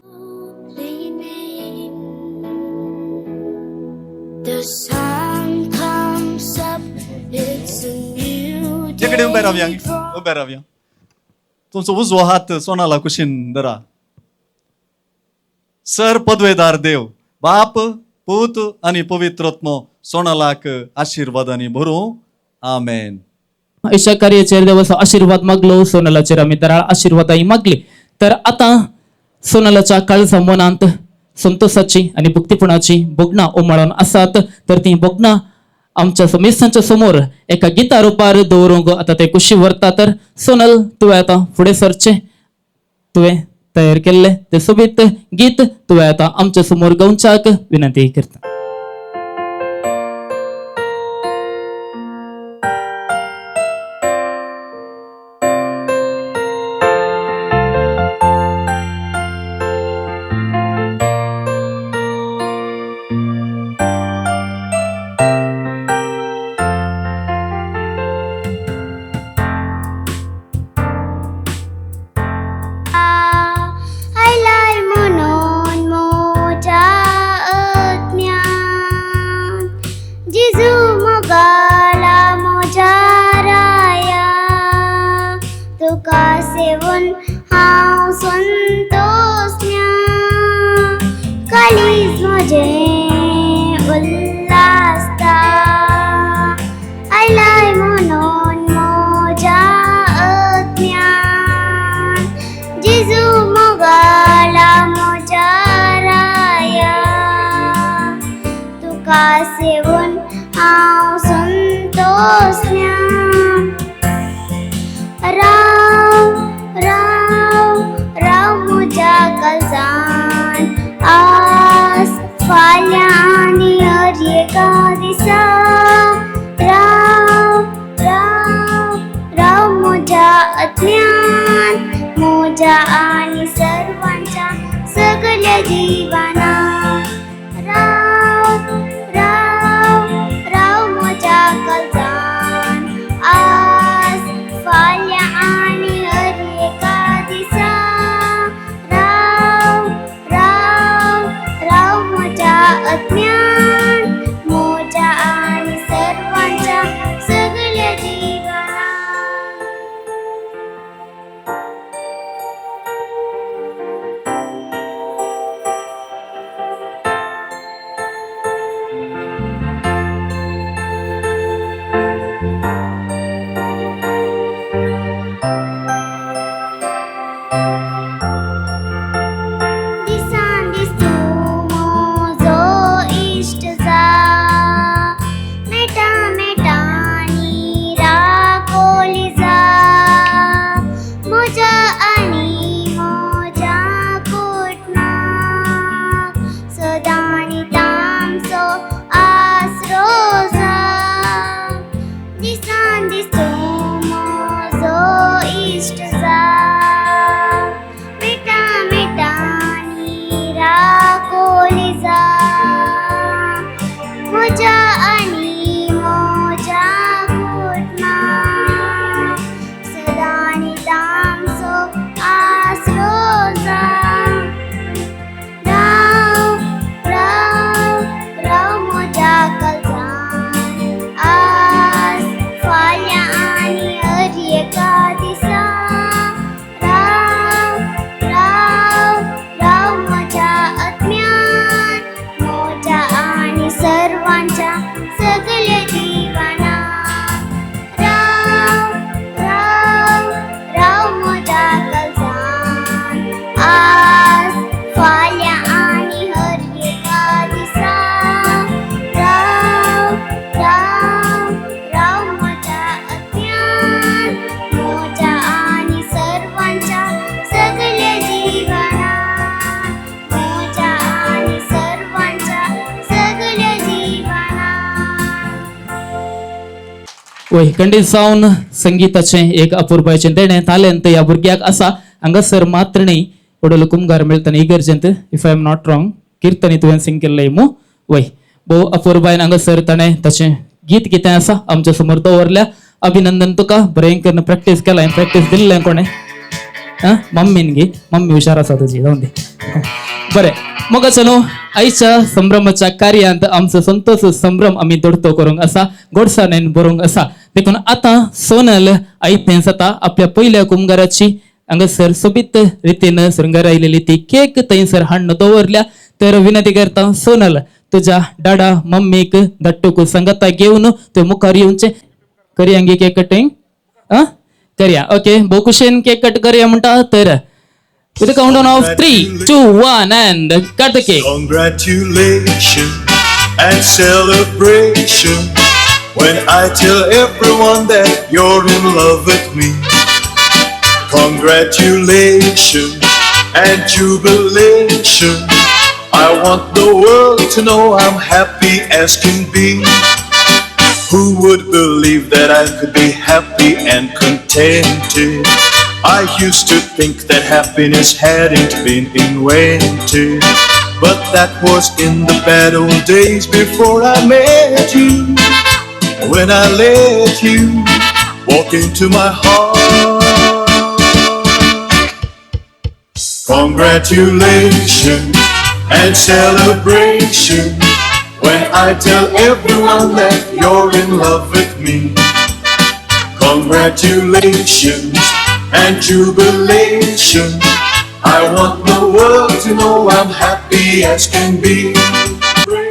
holy name. The sun comes up, it's a new day. इकडे उभे राहूया. तुमचा उजवा हात सोनाला कुशीन धरा. सर पदवेदार देव बाप पूत आणि पवित्रोत्म सोनालाक आशीर्वादाने भरू. आमेन. अशा कार्याचेर देवाचो आशीर्वाद मागलो. सोनालाचेर आमी दराळ आशीर्वादाही मागली. तर आता सोनालाच्या काळजा मनांत संतोषाची आणि भुक्तीपणाची बोगणा उमळून आसात. तर ती बोगणा आमच्या मेसांच्या समोर एका गिता रुपार दवरूंक आता ते कुशी व्हरता. तर सोनल तुवें आता फुडें सरचें. तुवें तयार केल्ले ते सोबीत गीत तुवें आता आमच्या समोर गावच्याक विनंती करता. आयलाय म्हणून मोठा अज्ञान, जिजू मोगाला मोजा राया, तुका सेवून हांव संतोषल्या, कालीज म्हजें उल्हासता. आयलाय म्हणून मोजा अज्ञान, जिजू मोगाला मोजा राया, तुका सेवून हांव संतोषल्या. राव राव राव म्हज्या काळजान, आज फाल्यां आनी हर एका दिसा. राव राव राव म्हज्या अज्ञान, म्हज्या आनी सर्वांच्या सगळ्या जिवानां. राव राव राव म्हज्या काळजान, आज फाल्यां आनी हर एका दिसा. राव राव राव म्हज्या अज्ञान, म्हज्या आनी सर्वांच्या सगळ्या जिवानां. दिसान दीस तूं म्हजो इश्ट जा, मेटा मेटांनी राखोली जा. म्हज्या आनी म्हज्या कुटुंबाक सदांनी तांचो आसरो जा. दिसान दीस तूं म्हजो इश्ट जा, मेटा मेटांनी राखोली जा. म्हज्या आनी म्हज्या कुटुंबाक सदांनी तांचो आसरो जा. राव राव राव म्हज्या काळजान, वय खंडीत जावन संगीताचे एक अपुरबायचे देण्यात टॅलेंट या भुरग्याक असा हांगासर मात्र नाही वडलो कुमगार मेळताना इगर्जेंत if I am not wrong कीर्तनी तुवें सिंग केल्लें मू वय भोव अपुरबायन हांगासर ताणें तशें गीत कितें आसा आमच्या समोर दवरल्या अभिनंदन तुका बरें करून प्रॅक्टीस केलां प्रॅक्टीस दिल्लें कोणें मम्मीन गी मम्मी हुशार आसा तुजी जावन दे बरें मग चलो आयच्या संभ्रमाच्या कार्यांत आमचो संतोष संभ्रम आमी दोडतो करूंक आसा गोडसाणेन बरोवंक आसा देखून आतां सोनल आयतें जाता आपल्या पहिल्या कुमगाराची हांगासर सोबीत रितीन शृंगार आयलेली ती केक थंयसर हाडून दवरल्या तर विनंती करता सोनल तुझ्या डाडा मम्मीक धाडटूक सांगाता घेवन ते मुखार येवचे करया गे केक कटिंग करया ओके भोव खुशेन केक कट करया म्हणटा तर with a countdown of 3, 2, 1 and cut the cake. Congratulations and celebration when I tell everyone that you're in love with me. Congratulations and jubilation. I want the world to know I'm happy as can be. Who would believe that I could be happy and contented? I used to think that happiness hadn't been invented, but that was in the bad old days before I met you. When I let you walk into my heart. Congratulations and celebration when I tell everyone that you're in love with me. Congratulations and jubilation. I want the world to know I'm happy as can be.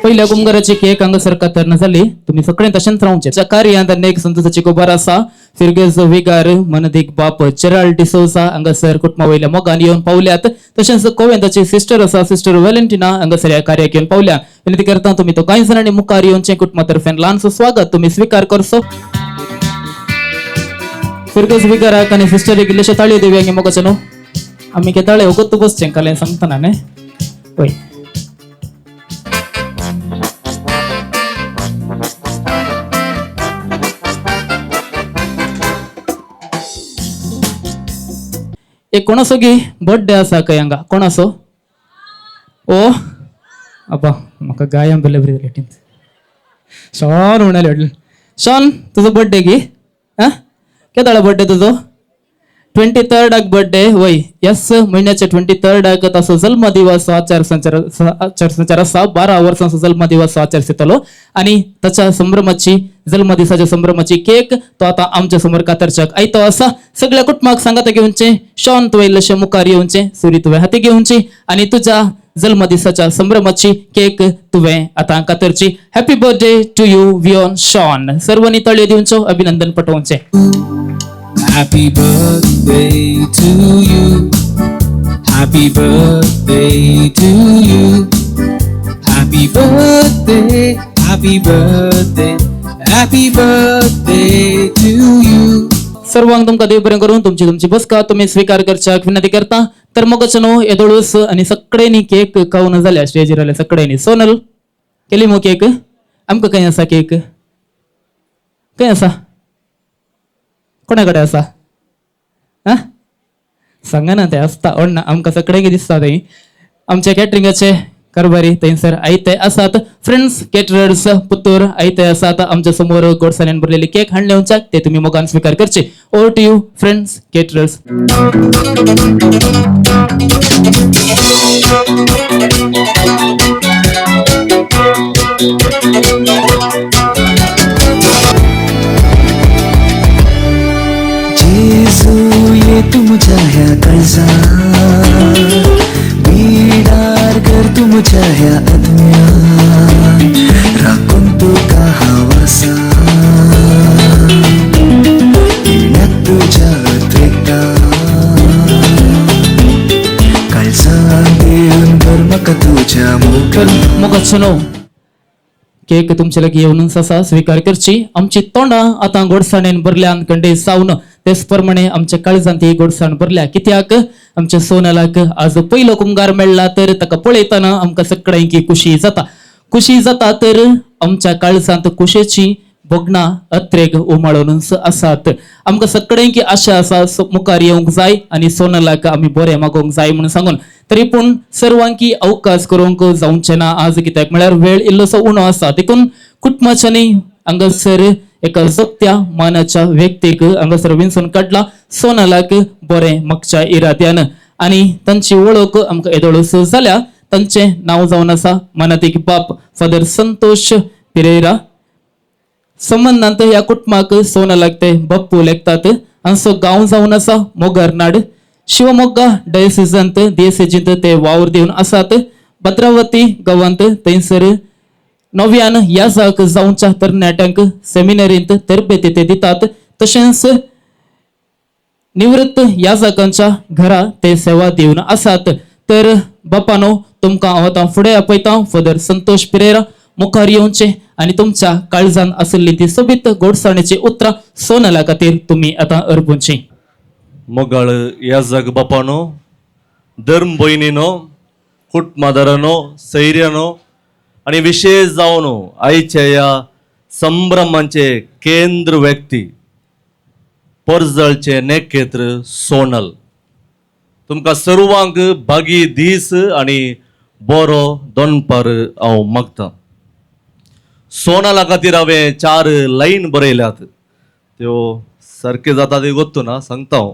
पहिल्या कुमगाराची cake हांगासर कातरना जाली तुम्ही सगळे तशेंच रावचे कार्यांत एक संतोषाची खबर आसा फिरगेज विगार मनदीक बाप चेराल डिसोसा हांगासर कुटुंबा वयल्या मोगान येवन पावल्यात तशेंच कोवेंताची सिस्टर आसा सिस्टर व्हॅलेंटिना हांगासर ह्या कार्याक येवन पावल्या विनंती करता तुम्ही तो कांय जाणांनी मुखार येवचे कुटुंबा तर्फे ल्हानसो स्वागत तुम्ही स्वीकार करचो फिरगेज विगाराक आनी सिस्टरीक इल्लेशे ताळयो दिवया गे मोगाचे न्हू आमी के ताळे ओगत बसचे काले सांगतना न्ही पळय एक कोणासो गी बर्थडे आसा खंय हांगा कोणासो ओ अब्बा म्हाका गायन बरे बरे लेटीन शॉन म्हणाले वाटले शॉन तुजो बर्थडे गी केदाळा बर्थडे तुजो 23rd बर्थडे वय यस महिन्याच्या 23rd ताचो जल्म दिवस आचारसंचार आसा 12 वर्सांचो जल्म दिवस आचार जातलो आणि ताच्या संभ्रमाची जल्म दिसाच्या संभ्रमाची केक तो आता आमच्या समोर कातरच्याक आयतो आसा सगळ्या कुटुंबाक सांगात घेवचे शॉन तुवें इल्लेशे मुखार येवचे सुरी तुवें हाती घेवची आणि तुझ्या जल्म दिसाच्या संभ्रमाची केक तुवें आता कातरची happy birthday to you Vion Shaun सर्वांनी ताळयो दिवच्यो अभिनंदन पटोवचे Happy birthday to you. Happy birthday to you. Happy birthday, happy birthday, happy birthday to you. सर्वांक तुमकां देव बरें करून तुमची बसका तुम्ही स्वीकार करच्याक विनंती करता तर मगच न्हू येदोळूस आनी सगळ्यांनी केक खावन जाल्या स्टेजीर आल्या सगळ्यांनी सोनल केली मो केक आमकां खंय आसा केक खंय आसा कोणा कडेन आसा सांगा ना ते आसता ओडना आमकां सगळ्यांक दिसता थंय आमच्या कॅटरिंगाचे कारभारी थंयसर आयते आसात फ्रेंड्स केटरर्स पुतूर आयते आसात आमच्या समोर गोडसाण्यान भरलेली केक हाडले वचात ते तुम्ही मोगान स्वीकार करचे over to you friends caterers ये तुम चाहे कैसा बीडार कर तुम चाहे आत्म्या राखून तुका हावासा येण्यात तुझ्या त्रेका काळसा देऊन कर म्हाका तुझ्या मोगाचो न्हू केक तुमचे लागीं येवनूच आसा स्वीकार करची आमची तोंडां आतां गोडसाणेन भरल्यान कंडे सावन तेच प्रमाणे आमच्या काळजांत ही गोडसाण भरल्या कित्याक आमच्या सोनलाक आज पयलो कुंगार मेळ्ळा तर ताका पळयतना आमकां सगळ्यांकी खुशी जाता तर आमच्या काळजांत खुशेची भोगना अत्रेग उमाळून आसात. आमकां सगळ्यांकी आशा आसा मुखार येवंक जाय आनी सोनलाक आमी बरें मागोवंक जाय म्हणून सांगून तरी पूण सर्वांकी अवकाश करूंक जावचें ना आज, कित्याक म्हळ्यार वेळ इल्लोसो उणो आसा. देखून कुटुंबाच्यांनी हांगासर एका जगत्या मानाच्या व्यक्तीक हांगासर विंचून काडला सोनलाक बरें मागच्या इराद्यान आनी तांची वळख आमकां येदोळस जाल्या. तांचें नांव जावन आसा मानातीक बाप फादर संतोष पिरेरा. संबंदांत ह्या कुटुंबाक सोनलाक ते बप्पू लेखतात. हांचो गांव जावन आसा मोगारनाड. शिवमोग्गा डायसिसांत दिएसेजींत ते वावर दिवन आसात. भद्रावती गांवांत थंयसर नव्यान याजाक जावच्या तरणाट्यांक सेमिनरींत तरबेती ते दितात. तशेंच निवृत्त याजकांच्या घरा ते सेवा दिवन आसात. तर बापानो तुमकां हांव आतां फुडें आपयता फादर संतोष पिरेरा मुखार येवचें आनी तुमच्या काळजान आसली ती सोबीत गोडसाणीची उतरां सोनला खातीर तुमी आतां अर्पुची. मोगाळ याजक बापानो, धर्म भयणीनो, कुटुंबादारानो, सैर्यानो आणि विशेष जावन आयच्या ह्या संभ्रमांचे केंद्र व्यक्ती पर्जळचे नेकेत्र सोनल, तुमकां सर्वांक बागी दीस आणि बरो दोनपार हांव मागतां. सोनला खातीर हांवें 4 लायन बरयल्यात, त्यो सारके जाता ते गोत्तू ना सांगता हांव.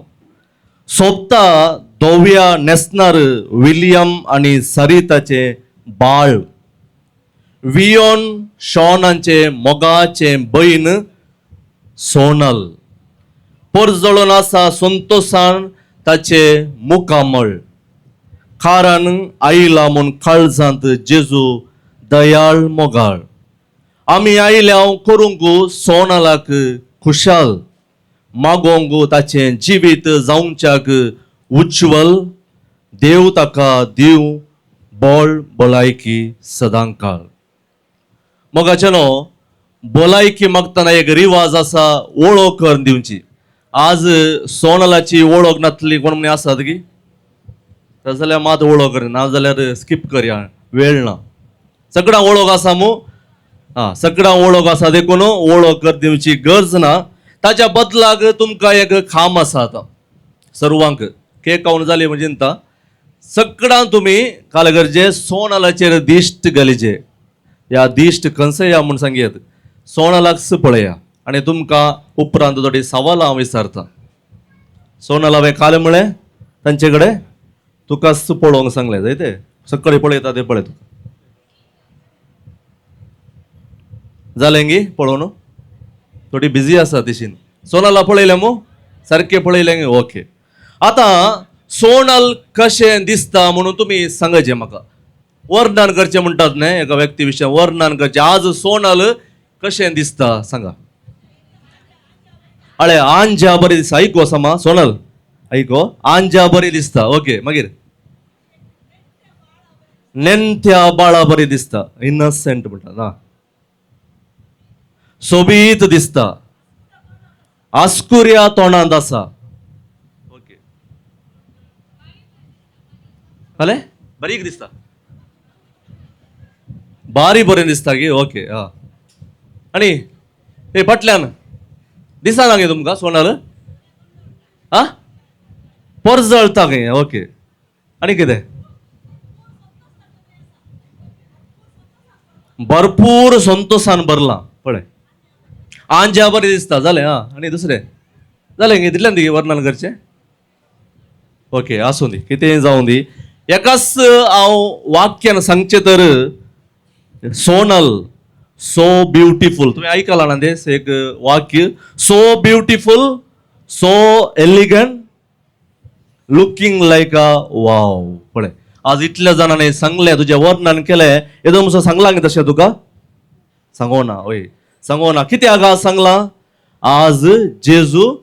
सोबता धोव्या नेसनार विलियम आणि सरिताचे बाळ, वियोन शॉनांचे मोगाचे बहीण सोनल, पर्जळून आसा संतोषान ताचे मुखामळ, कारण आयला म्हूण काळजांत जेजू दयाळ मोगाळ. आमी आयल्याव करूंक सोनलाक खुशाल, मागोंक ताचें जिवीत जावच्याक उज्वल. देव ताका दिव बळ भलायकी सदांकाळ. मोगाचेनो भलायकी मागतना एक रिवाज आसा वळख करून दिवची. आज सोनलाची वळख नासली कोण म्हणे आसात की तस जाल्यार मात वळख कर, ना जाल्यार स्किप करया, वेळ ना. सगळ्यां वळख आसा मू, सगळ्यां वळख आसा देखून वळख कर दिवची गरज ना. ताच्या बदलाक तुमकां एक खाम आसा आतां सर्वांक. केक खावन जाली म्हणजे ता सगळ्यां तुमी काल गरजे सोनलाचेर दिश्ट घालीचे. ह्या दिश्ट खंयसर या म्हूण सांगयात, सोनलाक पळया आनी तुमकां उपरांत थोडी सवालां हांव विचारतां. सोनल हांवें काल म्हळें तांचे कडेन तुका पळोवंक सांगलें जाय ते सकाळी पळयता ते पळय तुका जालें गी पळोवन. थोडी बिजी आसा तशीन. सोनला पळयलें मू सारकें पळयलें गे ओके. आतां सोनल कशें दिसता म्हणून तुमी सांगचें म्हाका. वर्णन करचें म्हणटात न्हय एका व्यक्ती विशयी, वर्णन करचें. आज सोनल कशें दिसता सांगा. अळे आंजा बरी दिसता. आयको समा सोनल आयको, आंजा बरी दिसता. ओके मागीर नेंत्या बाळा बरी दिसता, इनसेंट म्हणटा ना. सोबीत दिसता, आस्कुर्या तोंडांत आसा. ओके हले बारीक दिसता, बारी बरें दिसता गे. ओके आनी हे फाटल्यान दिसना गे तुमकां सोनल? पर्जळता गे. ओके आनी कितें? भरपूर संतोषान भरला पळय. आंजा बरी दिसता जालें. आनी दुसरें जालें गे तितल्यान दी वर्णन करचें. ओके आसूं दी, कितेंय जावं दी. एकाच हांव वाक्यान सांगचें तर सोनल सो ब्युटिफूल. तुम्ही ऐकला ना ते एक वाक्य, so beautiful, so elegant, looking like a wow. पळय आज इतल्या जाणांनी सांगलें, तुजें वर्णन केलें. एकदम असो सांगला गे तशें तुका सांगो ना. हय सांगो ना. कित्याक आज सांगलां? आज जेजू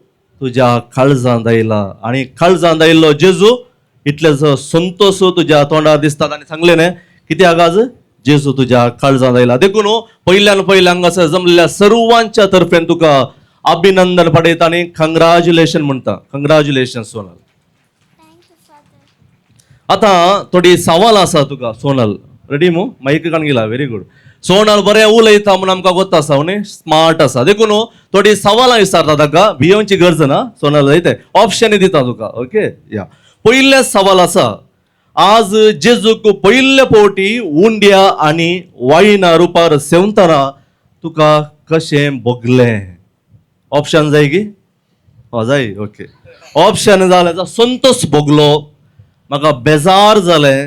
तुज्या काळजांत आयला आनी काळजांत आयिल्लो जेजू इतलेसो संतोष तुज्या तोंडार दिसतात. आनी सांगलें न्हय कित्याक आज जेजू तुज्या काळजांत आयला. देखून पयल्यान हांगासर जमलेल्या सर्वांच्या तर्फेन तुका अभिनंदन पडयता आनी कंग्रॅच्युलेशन म्हणटा. कंग्रॅच्युलेशन सोनल. आतां थोडी सवाल आसा तुका सोनल. रेडी मू? माईक कान गेला. Very good. सोनाल बरें उलयता म्हणून आमकां गोत्ता आसा न्ही स्मार्ट आसा देखून थोडी सवालां विचारता ताका भियोवची गरज ना सोनाल जायते ऑप्शनी दिता तुका ओके या पयले सवाल आसा आज जेजूक पयले फावटी उंड्या आनी वायना रुपार सेवतना तुका कशें भोगलें ऑप्शन जाय की जाय ओके ऑप्शन जालें संतोष भोगलो म्हाका बेजार जालें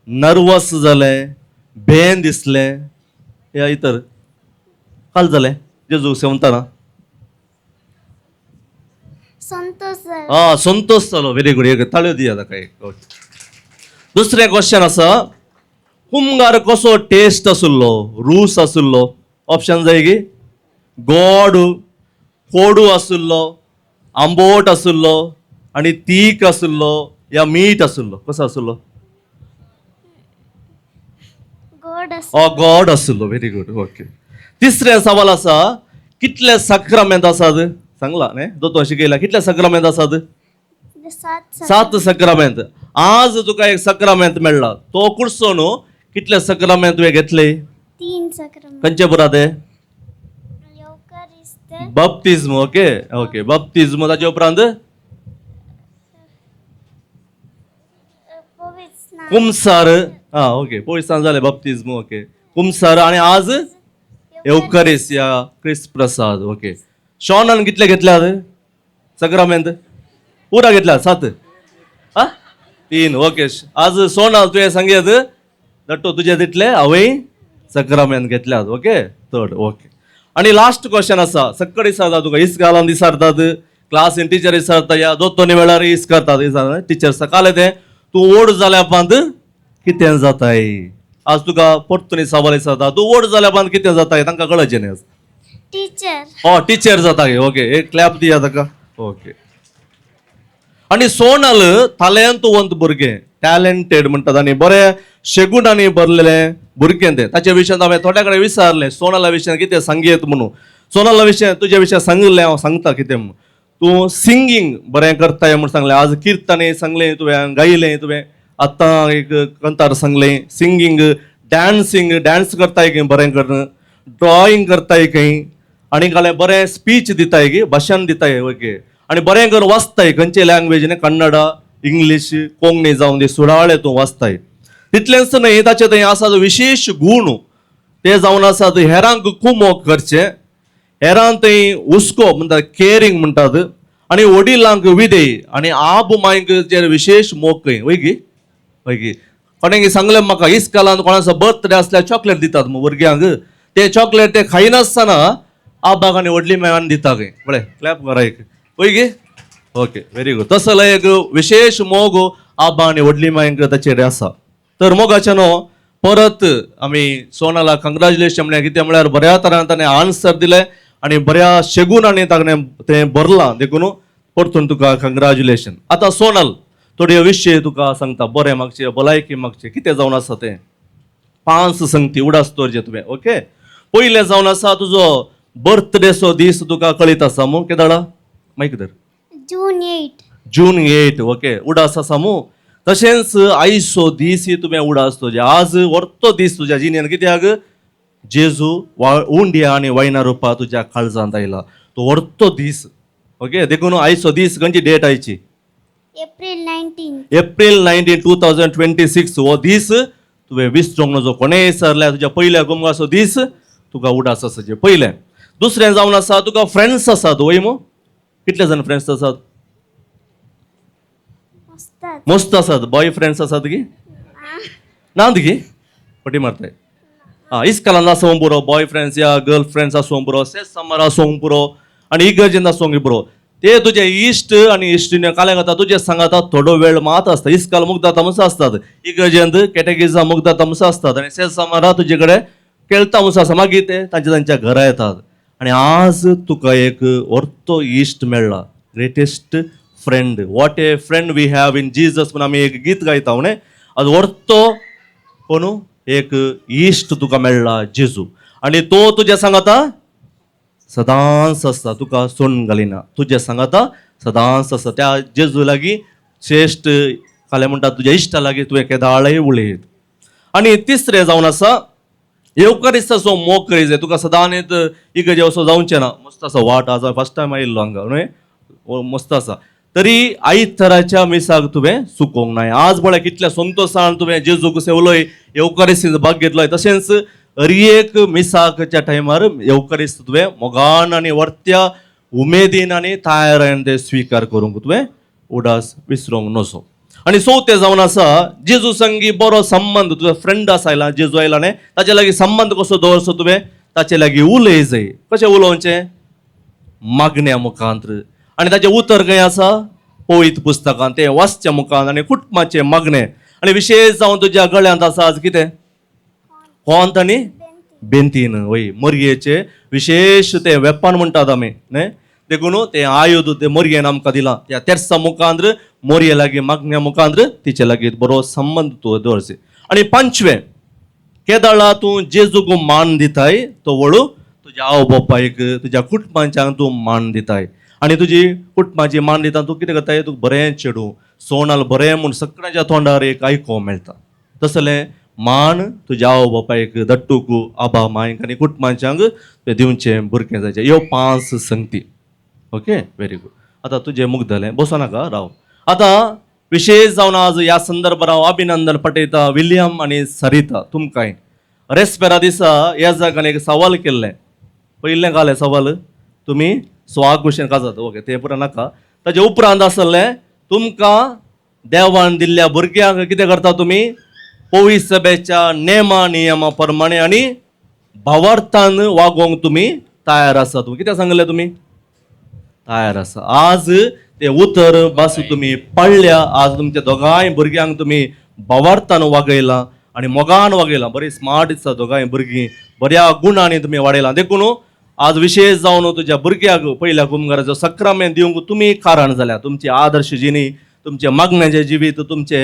नर्वस जालें भेन दिसलें या इतर काल जालें जेजू सेवतना संतोष संतोष जालो व्हेरी गुड एक ताळयो दिया ताका एक ओके दुसरें क्वेश्चन आसा कुमगार कसो टेस्ट आसुल्लो रूस आसुल्लो ऑप्शन जाय की गोड कोडू आसुल्लो आंबोट आसुल्लो आनी तीख आसुल्लो या मीठ आसुल्लो कसो आसुल्लो गॉड आसुल्लो व्हेरी गुड ओके तिसरे सवाल आसा कितले सक्रमेंत आसात सांगला न्ही दोतोर शिकयला कितले सक्रमेंत आसात 7 सक्रमेंत आज तुका एक सक्रमेंत मेळ्ळा तो कुडसो न्हू कितले सक्रमेंत तुवें घेतले 3 सक्रम खंयचे पुराते बप्तिस्म ओके ओके बप्तिस्म ताचे उपरांत कुमसार ओके पोयसान जाले बप्तिस्म ओके कुमसार आणि आज एवकारिस्ट या क्रिस्त प्रसाद ओके शॉनान कितले घेतल्यात सक्रमेंत पुरा घेतल्यात 7 3 ओके आज सोनाल तुवें सांगेत दट्टो तुजे तितले हांवें सक्रमेंत घेतल्यात ओके थर्ड ओके आणि लास्ट क्वेश्चन आसा सक्कड विचारता तुका इस्कालान विचारतात क्लासीन टिचर विचारता या दोतोनी वेळार इस करतात टिचर सकाळी ते तूं व्हड जाल्या पांत कितें जाताय आज तुका परतून सवाल विचारता तूं व्हड जाल्या पांत कितें जाताय तांकां कळचें न्ही टीचर टीचर जाता ओके एक क्लॅप दिया ताका ओके आणि सोनल तालेंतवंत भुरगें टॅलेंटेड म्हणटात आनी बरें शेगुणांनी भरलेले भुरगें तें ताचे विशयान हांवें थोड्या कडेन विचारलें सोनला विशयान कितें सांगेत म्हणून सोनला विशय तुजे विशय सांगलें हांव सांगता कितें म्हणून तूं सिंगींग बरें करताय म्हूण सांगलें आज किर्तने सांगलें तुवें गायलें तुवें आतां एक कंतार सांगलें सिंगींग डान्स करताय खंय बरें करून ड्रॉइंग करताय खंय आनी जाल्यार बरें स्पीच दिताय की भाशण दिताय ओके आनी बरें करून वाचताय खंयचे लँग्वेजीन कन्नडा इंग्लीश कोंकणी जावन दी सुडाळे तूं वाचताय तितलेंच न्हय ताचे थंय आसात विशेश गूण ते जावन आसात हेरांक खूब मोग करचे हेरां थंय हुस्को म्हणटात केअरिंग म्हणटात आनी वडिलांक विधेय आनी आब मांयक जे विशेष मोग खंय वय कोणें सांगलें म्हाका इस्कालांत कोणाचो बर्थडे आसल्यार चॉकलेट दितात भुरग्यांक ते चॉकलेट ते खायनासतना आबाक आनी व्हडली मांयन दिता खंय बरें क्लॅप करा एक वय गे ओके व्हेरी गुड तसलो एक विशेष मोग आबा आनी व्हडली मांयक ताचेर आसा तर मोगाचे न्हू परत आमी सोनाला कंग्रॅच्युलेशन म्हणलें कितें म्हळ्यार बऱ्या तरान ताणें आन्सर दिलें आनी बऱ्या शेगुणांनी ताणें तें भरलां देखून परतून तुका कंग्रॅच्युलेशन आतां सोनल थोड्यो विशय तुका सांगता बरें मागचें भलायकी मागचें कितें जावन आसा तें 5 संगती उडास्तोरचें तुवें ओके पयलें जावन आसा तुजो बर्थडेचो दीस तुका कळीत आसा मू केदाळा मायक धर जून 8 ओके उडास आसा मू तशेंच आयचो दीस तुवें उडास तुजें आज व्हडतो दीस तुज्या जिणेन कित्याक जेजू उंड्या आनी वायना रुपा तुज्या काळजांत आयला तो व्हडतो दीस ओके देखून आयचो दीस खंयची डेट आयची एप्रील 19 2026 हो दीस तुवें विसरूंक नजो कोणेय विसरल्यार तुज्या पयल्या गुमगाचो दीस तुका उडास आसाचे पयलें दुसरें जावन आसा तुका फ्रेंड्स आसात वय मू कितले जाण फ्रेंड्स आसात मस्त आसात बॉय फ्रेंड्स आसात की ना गी पटी मारताय इस्कालान आसूंक पुरो बॉय फ्रेंड्स या गर्ल फ्रेंड्स आसूंक पुरो सेस समर आसूंक पुरो आनी इगर्जेन आसूंक पुरो ते तुजे इश्ट आनी इश्टीने काले घाता तुजे सांगाता थोडो वेळ मात आसता इस्काल मुगदाता म्हणसो आसतात इगर्जेंत कॅटेगिजा मुगदाता म्हणसो आसतात आनी सेस समरा तुजे कडेन खेळटा म्हणसो आसा मागीर ते तांच्या घरा येतात आनी आज तुका एक व्हडतो इश्ट मेळ्ळा greatest friend what a friend we have in Jesus म्हणून आमी एक गीत गायता म्हणे आज व्हडतो कोण एक इश्ट तुका मेळ्ळा जेजू आनी तो तुजे सांगाता सदांच आसता तुका सोडून घालिना तुजे सांगाता सदांच आसता त्या जेजू लागीं श्रेश्ठ काले म्हणटा तुज्या इश्टा लागीं तुवें केदाळय उलयत आनी तिसरें जावन आसा येवकारिस्त असो मोग करी जाय तुका सदां इगर्जे असो जावचें ना मस्त आसा वाट आज फर्स्ट टायम आयिल्लो हांगा न्हय मस्त आसा तरी आयतराच्या मिसाक तुवें चुकोवंक नाय आज म्हळ्यार कितल्या संतोशान तुवें जेजूक सेवलोय येवकारिस्तीन भाग घेतलोय तशेंच एक मिसाकच्या टायमार येवकारिस्त तुवें मोगान आनी वर्त्या उमेदीन आनी तयारेन ते स्विकार करूंक तुवें उडास विसरूंक नसो आनी चवथें जावन आसा जेजू संगी बरो संबंद तुजो फ्रेंड आसायला जेजू आयला न्हय ताचे लागीं संबंद कसो दवरचो तुवें ताचे लागीं उलय जाय कशें उलोवचें मागण्या मुखांत्र आनी ताचें उतर खंय आसा पवित्र पुस्तकांत तें वाचच्या मुखांत आनी कुटुंबाचे मागणे आनी विशेश जावन तुज्या गळ्यांत आसा आज कितें कोंत आनी बेंतीन वय मोरयेचे विशेष ते वेपन म्हणटात आमी न्हय देखून ते आयुध ते मोरयेन आमकां दिलां त्या तेर्सा मुखांत्र मोरये लागीं मागण्या मुखांत्र तिचे लागीं बरो संबंद तूं दवरचें आनी पंचवें केदाळा तूं जेजूक मान दिताय तो वळू तुज्या आवय बापायक तुज्या कुटुंबांच्यांक तूं मान दिताय आनी तुजी कुटुंबाची मान दिता तूं कितें करताय तुका बरें चेडूं सोनाल बरें म्हूण सगळ्यांच्या तोंडार एक आयकोंक मेळटा तसलें मान तुज्या आवय बापायक दट्टूक आबा मायक आनी कुटुंबांच्यांक तें दिवचें भुरगें जायचें ह्यो 5 संगती ओके व्हेरी गुड आतां तुजें मुग्धलें बसो नाका राव आतां विशेश जावन आज ह्या संदर्भात हांव अभिनंदन पटयता विलियम आनी सरिता तुमकांय रेस्पेरा दिसा ह्या जागान एक सवाल केल्लें पयलें घालें सवाल तुमी स्वाग भशेन काजत ओके तें पुरो नाका ताचे उपरांत आसलें तुमकां देवान दिल्ल्या भुरग्यांक कितें करता तुमी पवित्र सभेच्या नेमा नियमा प्रमाणे आनी भावार्थान वागोवंक तुमी तयार आसा तुमी कितें सांगलें तुमी तयार आसा आज ते उतर बासू तुमी पडल्या आज तुमच्या दोगांय भुरग्यांक तुमी भावार्थान वागयलां आनी मोगान वागयलां बरी स्मार्ट दिसता दोगांय भुरगीं बऱ्या गुणांनी तुमी वाडयलां देखून आज विशेष जावन तुज्या भुरग्याक पयल्या कुंभाराचो सक्रामेंत दिवंक तुमी कारण जाल्या तुमची आदर्श जिणी तुमचे मागण्याचें जिवीत तुमचे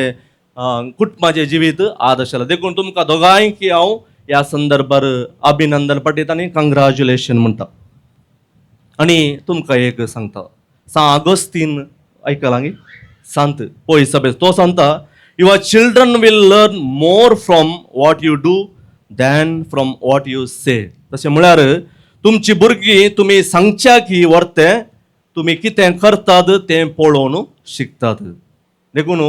कुटुंबाचें जिवीत आदर्श जाला देखून तुमकां दोगांयक हांव ह्या संदर्भार अभिनंदन पटयता आनी कंग्रॅच्युलेशन म्हणटा आनी तुमकां एक सांगता अगस्तीन आयकलां गे सांत पळय सभेत तो सांगता your children will learn more from what you do than from what you say तशें म्हळ्यार तुमची भुरगीं तुमी सांगच्या की वर्तें तुमी कितें करतात तें पळोवन शिकतात देखून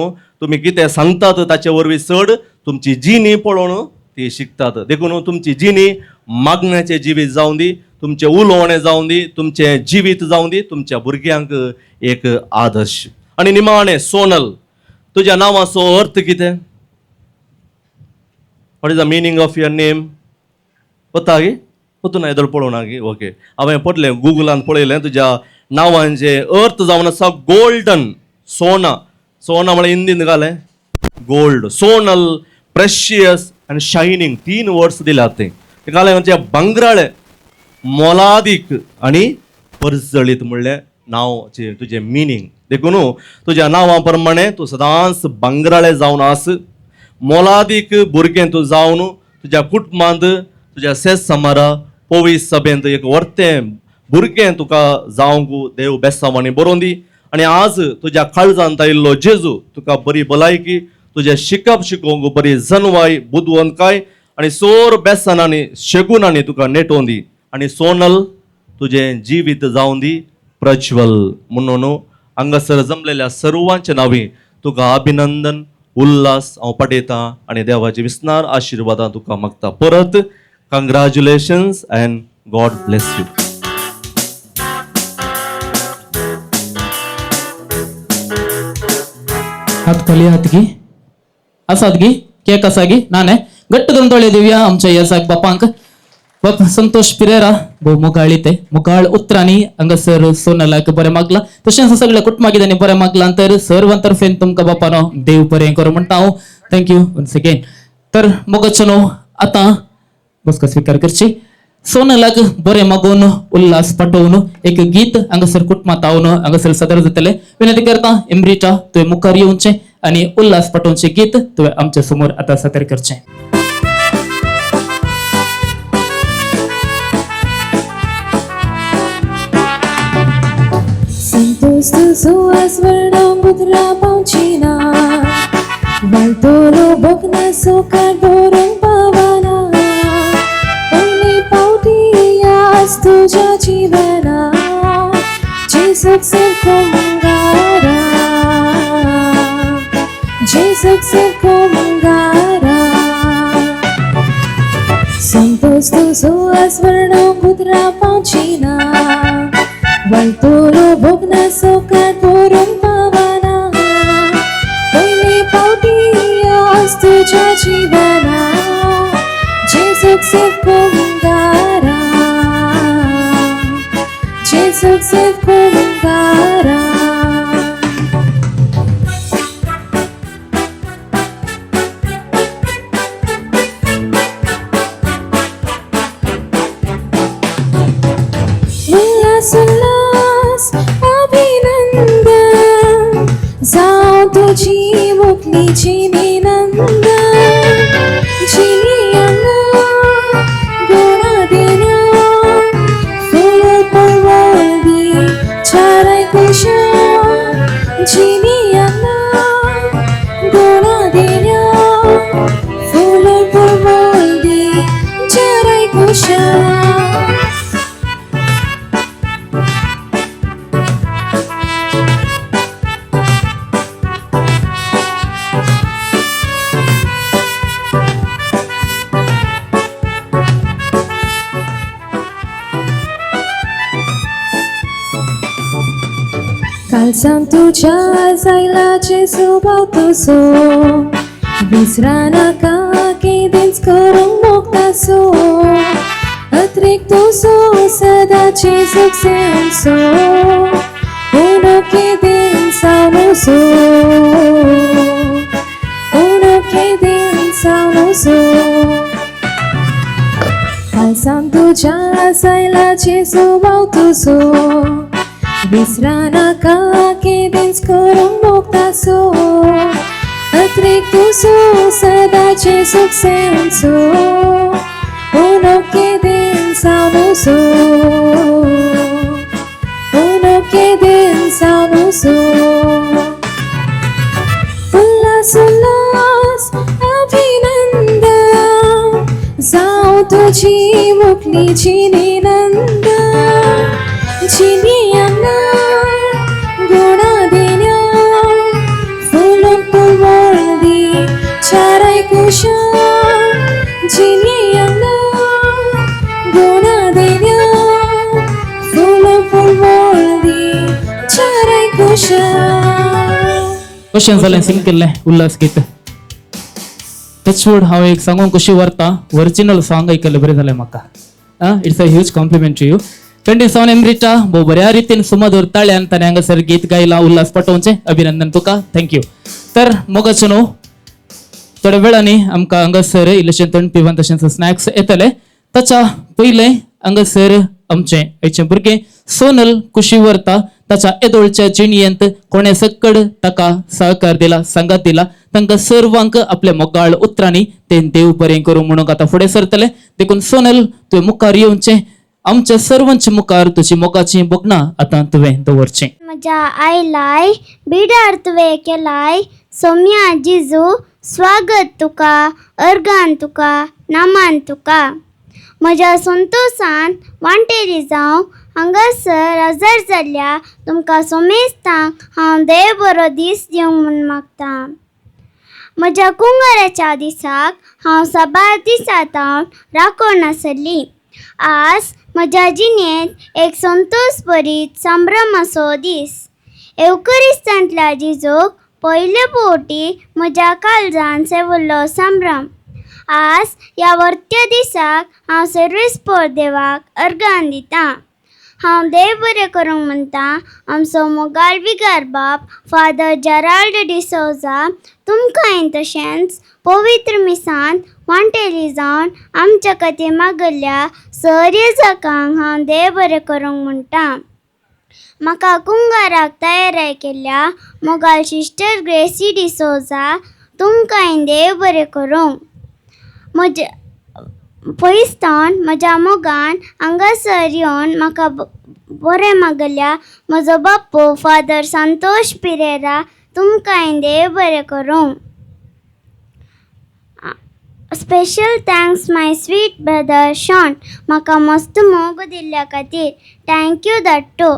तुमी कितें सांगतात ताचे वरवीं चड तुमची जिणी पळोवन ती शिकतात देखून तुमची जिणी मागण्याचें जिवीत जावं दी तुमचें उलोवणें जावं दी तुमचें जिवीत जावं दी तुमच्या भुरग्यांक एक आदर्श आनी निमाणें सोनल तुज्या नांवाचो अर्थ कितें what is the meaning of your name पता गे पतून येदोळ पळोवना गे ओके हांवें पडलें गुगलान पळयलें तुज्या नांवांचे अर्थ जावन आसा गोल्डन सोना सोना म्हळ्यार हिंदीन घालें गोल्ड सोनल प्रेशियस आनी शायनींग 3 वर्ड्स दिल्यात ते घालें म्हणजे बंगराळे मोलादीक आनी परजळीत म्हणलें नांवचें तुजें मिनींग देखून तुज्या नांवा प्रमाणे तूं सदांच बंगराळे जावन आस मोलादीक भुरगें तूं जावन तुज्या कुटुंबांत तुज्या सेस समारा पवित्र सभेंत एक वर्तें भुरगें तुका जावंक देव बेसांवांनी बरोवन दी आनी आज तुज्या काळजांत आयिल्लो जेजू तुका बरी भलायकी तुजें शिकप शिकोवंक बरी जनवाय बुदवंतकाय आनी सोर बेसनांनी शेगुनांनी तुका नेटोवन दी आनी सोनल तुजें जिवीत जावं दी प्रज्वल म्हणून हांगासर जमलेल्या सर्वांच्या नांवी तुका अभिनंदन उल्हास हांव पटयतां आनी देवाची विस्नार आशिर्वादां तुका मागता परत कंग्रॅच्युलेशन्स अँड गॉड ब्लेस यू हात खाली हात घे असात घे केक असा घे नाणे घट्ट धरून तळे देऊया आमच्या येसाक बापांक बाप संतोष पिरेरा भोव मुगाळी ते मुगाळ उतरांनी हांगासर सोनलाक बरें मागला तशेंच सगळ्या कुटुंबाकितांनी बरें मागलां तर सर्वांतर्फेन तुमकां बापानो देव बरें करूं म्हणटा हांव थँक्यू वन्स अगेन तर मोगाचो न्हू आतां बसका स्वीकार करची सोनलाक बरें मागून उल्हास पाठवून एक गीत हांगासर कुटुंबांत हांव हांगासर सादर जातलें विनंती करता इम्रिटा तुवें मुखार येवचें आनी उल्हास पाठोवचें गीत तुवें आमच्या समोर आतां सादर करचें Santos dos suas verdamutra paucina Valtoro bokna sokar borong pavana तुझ्या जीवनात जेसूक सारखो मुंगारा जेसूक सारखो मुंगारा संतोष तुझो आस्वर्ण कुत्रा पावचीना वल्तुरो भोगना सोकात पोरून पावाना पयली पावटी आज तुझ्या जीवना जेसूक सारखो मुंगारा जेसूक सारखो मुंगारा उल्हास अभिनंदन जावं तुझी मुखलीची निनंदन जिनी अंगा गुणा देण्या फुल परवळदी चाराय कुशा जिनी अंगा गुणा देण्या फुल परवळदी चाराय कुशा कालसां तुझ्या जायलाचे स्वभाव तुझो विसरा नाका केदींच करूंक मोगतासो अत्रेक तुझो सदांचे सुख सेवसो उणो केदीन सावनोसो उणो केदीन सावनोसो कालसां तुझ्या जायलाचे स्वभाव तुझो विसरा नाका केदींच करूंक मोगतासो अत्रेक तुझो सदांचे सुख सेवसो उणो केदीन सावनोसो उणो केदीन सावनोसो उल्हास उल्हास अभिनंदन जावं तुझी मुखलीची निनंदन जिनी अंगा गुणा देण्या फुलून परवळदी चाराय कुशा जिनी अंगा गुणा देण्या फुलून परवळदी चाराय कुशा क्वेश्चन जालें सिंग केल्लें उल्हास गीत टचवूड हांव एक सांगूंक कशी व्हरता ओरिजिनल सॉंग आयकल्लें बरें जालें म्हाका it's a huge compliment to you कंडिसन एमरिटा भोव बऱ्या रितीन सुमधुर ताळ्यान ताणें हांगासर गीत गायलां उल्हास पटोवचें अभिनंदन तुका थँक्यू तर मोगाचो न्हू थोड्या वेळांनी आमकां हांगासर इल्लेशें थंड पिवण तशेंच स्नॅक्स येतले ताच्या पयलें हांगासर आमचें आयचें भुरगें सोनल कुशी व्हरता ताच्या येदोळच्या जिणयेंत कोणें सक्कड ताका सहकार दिला संगात दिला तांकां सर्वांक आपल्या मोगाळ उतरांनी तें देव बरें करूं म्हणून आतां फुडें सरतले देखून सोनल तुवें मुखार येवचें आमच्या सर्वांच्या मुखार तुजी मोगाची बोगणां आतां तुवें दवरचें म्हज्या आयलाय बिडार तुवें केलाय सौम्या जिजू स्वागत तुका अर्गान तुका नामान तुका म्हज्या संतोशान वांटेली जावं हांगासर हजर जाल्ल्या तुमकां सोमेस्तांक हांव देव बरो दीस दिवंक म्हूण मागतां म्हज्या कुंगाराच्या दिसाक हांव साबार दिसांतावन राखण आसली आज म्हज्या जिणेंत एक संतोश भरीत संभ्रमाचो दीस येवकरिस्तांतल्या जिजूक पयले फावटी म्हज्या काळजान सेवल्लो संभ्रम आज ह्या वर्त्या दिसाक हांव सर्वेस्पर देवाक अर्गान दितां हांव देव बरें करूंक म्हणटा आमचो मोगाळ विगार बाब फादर जेराल्ड डिसोजा तुमकांय तशेंच पवित्र मिसांत वांटेली जावन आमच्या खातीर मागल्ल्या सर जकांक हांव देव बरें करूंक म्हणटा म्हाका कुंगाराक तयाराय केल्ल्या मोगाळ सिस्टर ग्रेसी डिसोजा तुमकांय देव बरें करूंक म्हज्या पयसतावन म्हज्या मोगान हांगासर येवन म्हाका बरें मागल्या म्हजो बाप्पू फादर संतोष पिरेरा तुमकांय देव बरें करूं स्पेशल थँक्स माय स्वीट ब्रदर शॉन म्हाका मस्त मोग दिल्ल्या खातीर. थँक्यू दट्टू.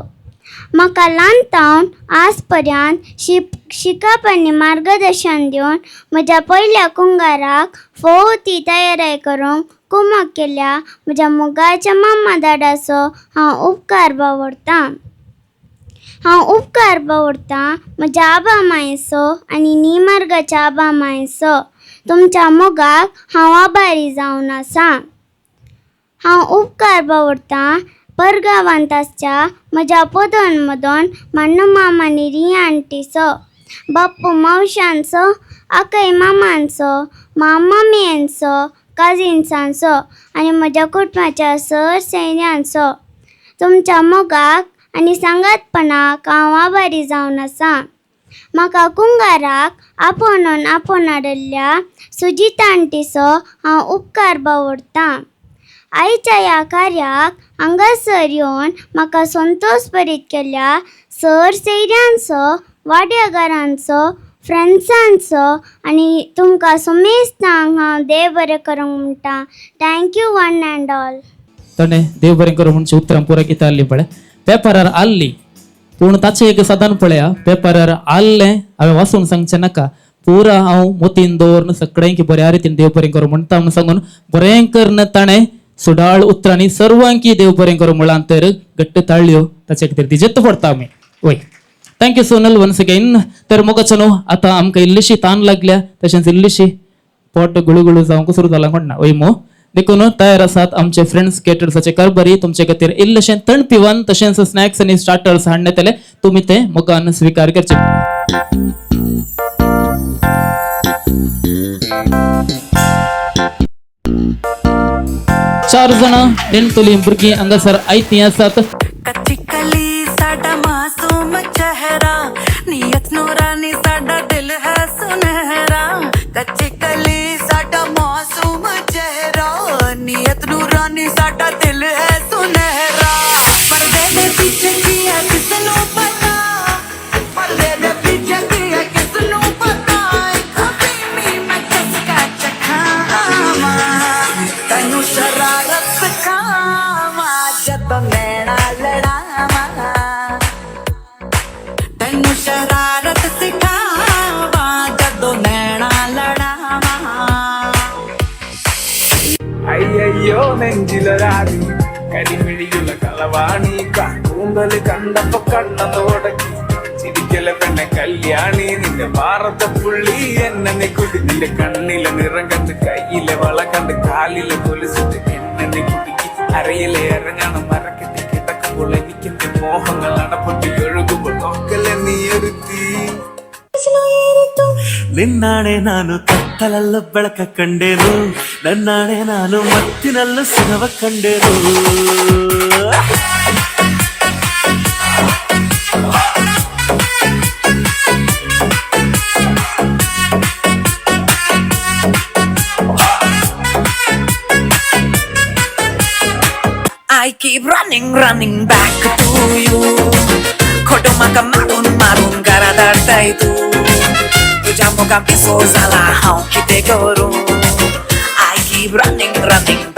म्हाका ल्हानतावन आज पर्यंत शिकप आनी मार्गदर्शन दिवन म्हज्या पयल्या कुंगाराक फोव ती तयारी करूंक कुमक केल्या म्हज्या मोगाच्या मामा दाडाचो हांव उपकार बावडटां. म्हज्या आबा मायेचो आनी निमार्गाच्या आबा मायेचो. तुमच्या मोगाक हांव आभारी जावन आसा. हांव उपकार बावडटां परगांवांताच्या म्हज्या पदन मदन माण्णू मामा आनी रिया आंटीचो, बाप्पू मावशांचो, आकय मामांचो, मम्मींचो, काजिन्सांचो आनी म्हज्या कुटुंबाच्या सर सैन्यांचो. तुमच्या मोगाक आनी सांगातपणाक हांव आभारी जावन आसा. म्हाका कुंगाराक आपोवन हाडल्या सुजिता आंटीचो हांव उपकार बावडटां. आयच्या ह्या कार्याक हांगासर येवन म्हाका संतोश भरीत केल्या सर सैऱ्यांचो, वाड्यागारांचो, फ्रेंड्सांचो आनी तुमकां समेस्तांक हांव देव बरें करूंक म्हणटा. Thank you one and all. ताणें देव बरें करूं म्हणची उतरां पुरा कितें आहली पळय पेपरार आल्ली, पूण ताचें एक साधन पळया. पेपरार आल्लें हांवें वाचून सांगचें नाका, पुरा हांव मोतीन दवरून सगळ्यांक बऱ्या रितीन देव बरें करूं म्हणटा म्हणून सांगून बरें करन ताणें सुडाळ उतरांनी सर्वांकी देव बरें करूं म्हणून तर घट्ट ताळ्यो ताचे खातीर दिजेत पडटा आमी. वय थँक्यू सोनल वन्स अगेन. तर मोगाचो न्हू आतां आमकां इल्लीशी तान लागल्या, तशेंच इल्लीशी पोट गुळू जावंक सुरू जालां म्हणना. वय मो देखून तयार आसात आमचे फ्रेंड्स केटर्साचे कारभारी तुमचे खातीर इल्लेशें थंड पिवन तशेंच स्नॅक्स आनी स्टार्टर्स हाडण्यात येले. तुमी ते मोगान स्विकार करचे. चार जाणां नेणतली भुरगीं हांगासर आयतीं आसात. कच्ची कली साडा मासूम चेहरा, नियत नूरानी साडा दिल है सुनहरा. कच्ची कली साडा मासूम चेहरा, नियत नूरानी साडा दिल है सुनहरा. पर्दे दे पीछे की है किसनू पता, पर्दे दे पीछे की है किसनू पता. कभी भी मैं किसका चखावा, तैनू शरारत सिखावा जब नैना लड़ावा. तैनू शरारत सिखावा जदों नैना लड़ावा. അയ്യോ നെഞ്ചിലൊരാടി കരിമിഴിയുള്ള കളവാണി കൂന്തൽ കണ്ടപ്പോ കണ്ണതോടക്കി ചിരിക്കല പെണ്ണെ കല്യാണി നിന്റെ ഭാരത പുള്ളി എന്നെ കുടി നിന്റെ കണ്ണിലെ നിറം കണ്ട് കയ്യിലെ വള കണ്ട് കാലിലെ കൊലുസിട്ട് എന്നെ കുടുക്കി അരയിലെ ഇറങ്ങണം മരക്കെട്ടി കിടക്കുമ്പോൾ എനിക്കെന്റെ മോഹങ്ങൾ അടപ്പൊട്ടി ഒഴുകുമ്പോൾ നോക്കലെ നീ ഒരുത്തി. ನಿನ್ನಾಣೆ ನಾನು ಕತ್ತಲಲ್ಲ ಬೆಳಕ ಕಂಡೆನು, ನನ್ನಾಣೆ ನಾನು ಮತ್ತಿನಲ್ಲ ಸುಖವ ಕಂಡೆನು. I keep running back to you. खोटं म्हाका मारून घराधाडटाय तूं. तुझ्या मोगान पिसो जाला हांव कितें करूं. I keep running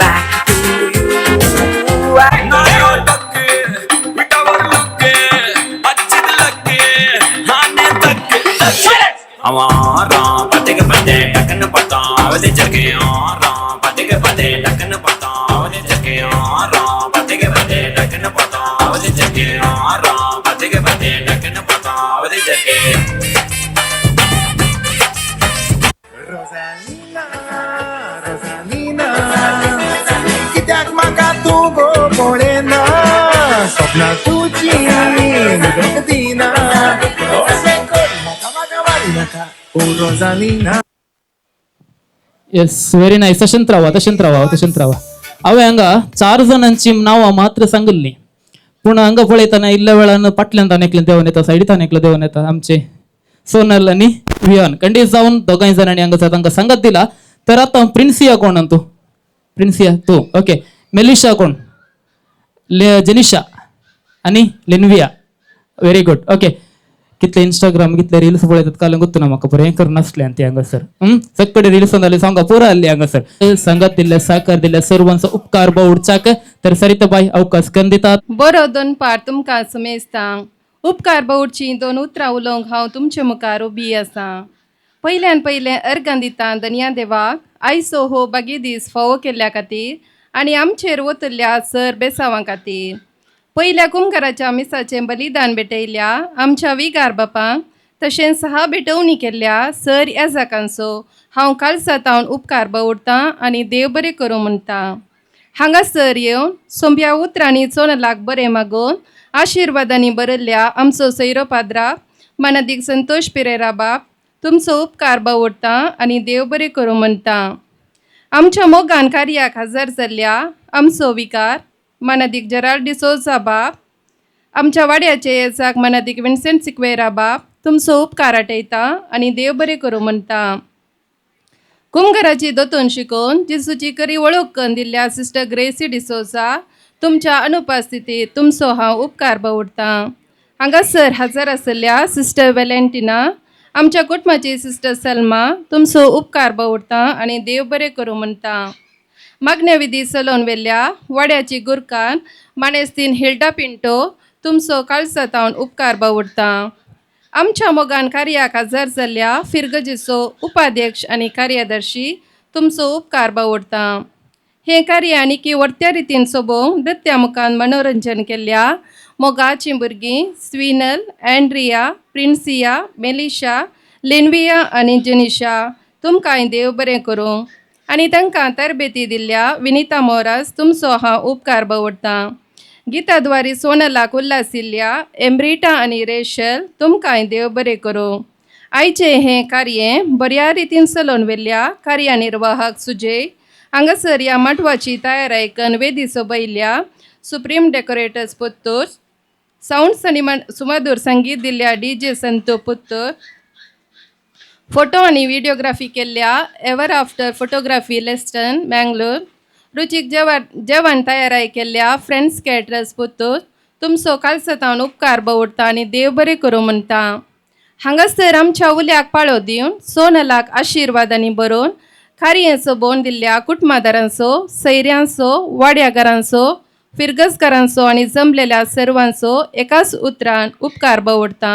back to you. ಅವಾರ ಪತೆಗೆ ಪತೆ ಟಕ್ಕನ ಪತಾವದೆ ಜಗೆ ಆರ ಪತೆಗೆ ಪತೆ ಟಕ್ಕನ ಪತಾವದೆ ಜಗೆ ಆರ ಪತೆಗೆ ಪತೆ ಟಕ್ಕನ ಪತಾವದೆ ಜಗೆ ಆರ ಪತೆಗೆ ಪತೆ ಟಕ್ಕನ ಪತಾವದೆ ಜಗೆ. कित्याक म्हाका तूं गो पळेना, सपना तुजी न्हिदूंक दिना. ओ रोझालिना. Yes very nice. तशेंच रावा. हांवें हांगा 4 जाणांची नांवां मात्र सांगल्लीं, पूण हांगा पळयतना इल्ल्या वेळान फाटल्यान तानेकलें देंवन येता, सायडीन एकलो देंवन येता आमचे सोनल आनी विहान. खंडीत जावन दोगांय जाणांनी हांगा तांकां सांगत दिला. तर आतां प्रिन्सिया कोण तूं? प्रिन्सिया तूं ओके. मेलिशा कोण? जेनिशा आनी लेनविया. Very good okay. कितले इंस्टाग्राम कितले रील्स पळयतात काल ಗೊತ್ತು ನಮಕ ಭಯಂಕರ नसले आणि ते हांगासर सगळे रील्स जाले सांगा पुरा आले हांगासर संगत दिले साकार दिले सर्वांचा उपकार बावडचाक तर सरिताबाई अवकाश करून दितात. बरो दोन पार तुमकां समेस्तां उपकार बावडची दोन उतरां उलोवंक हांव तुमचे मुखार उबी आसा. पयल्यान पयलें अर्गां दिता धन्या देवाक आयचो हो बागी दीस फावो केल्ल्या खातीर आनी आमचेर वतल्ल्या सर बेसांवां खातीर. पयल्या कुंभाराच्या मिसाचें बलिदान भेटयल्या आमच्या विगार बापांक तशेंच 6 भेटवणी केल्ल्या सर येजाकांचो हांव कालसातावन उपकार बावडटां आनी देव बरें करूं म्हणटा. हांगासर येवन सोंप्या उतरांनी चोनलाक बरें मागोवन आशिर्वादांनी बरयल्ल्या आमचो सैरो पाद्राक मानादीक संतोष पेरेरा बाप तुमचो उपकार बावडटां आनी देव बरें करूं म्हणटा. आमच्या मोगान कार्याक हजर जाल्ल्या आमचो विकार मानादीक जेराल्ड डिसोजा बाप आमच्या वाड्याचे येजाक मानादीक विन्सेंट सिक्वेरा बाप तुमचो उपकार आटयता आनी देव बरें करूं म्हणटा. कुंभाराची दोतोन शिकोवन जिसूची खरी वळख करून दिल्ल्या सिस्टर ग्रेसी डिसोजा तुमच्या अनुपस्थितीत तुमचो हांव उपकार बावडटां. हांगासर हजर आसल्या सिस्टर वेलेंटिना आमच्या कुटुंबाची सिस्टर सलमा तुमचो उपकार बावडटां आनी देव बरें करूं म्हणटा. मागण्या विधी चलोवन व्हेल्ल्या वाड्याची गुरकान माणेस्तीन हिल्डा पिंटो तुमचो कालसातावन उपकार बावडटां. आमच्या मोगान कार्याक हजर जाल्ल्या फिरगजीचो उपाध्यक्ष आनी कार्यदर्शी तुमचो उपकार बावडटां. हें कार्य आनीक वर्त्या रितीन सोबोवंक नृत्या मुखान मनोरंजन केल्ल्या मोगाचीं भुरगीं स्विनल, एंड्रिया, प्रिन्सिया, मेलिशा, लिनविया आनी जनिशा तुमकांय देव बरें करूं आनी तांकां तरबेती दिल्ल्या विनिता मोरास तुमचो हांव उपकार बावडटां. गिताद्वारी सोनलाक उल्हासिल्ल्या एम्ब्रिटा आनी रेशल तुमकांय देव बरें करूं. आयचें हें कार्य बऱ्या रितीन चलोवन व्हेल्ल्या कार्यनिर्वाहक सुजय हांगासर ह्या माटवाची तयाराय करून वेदी सोबयल्ल्या सुप्रीम डेकोरेटर्स पुत्तूर, साऊंड्स आनी सुमधूर संगीत दिल्ल्या DJ संतो पुत्तूर, फोटो आनी व्हिडिओग्राफी केल्ल्या एवर आफ्टर फोटोग्राफी लेस्टन मँगलोर, रुचीक जेवण तयाराय केल्ल्या फ्रेंड्स कॅटरर्स पुत्तूर तुमचो कालसातावन उपकार बावडटा आनी देव बरें करूं म्हणटा. हांगासर आमच्या उल्याक पाळो दिवन सोनलाक आशिर्वादांनी बरोवन कार्याचो बोन दिल्ल्या कुटुंबादारांचो, सैऱ्यांचो, वाड्याकारांचो, फिरगसकारांचो आनी जमलेल्या सर्वांचो एकाच उतरान उपकार बावडटा.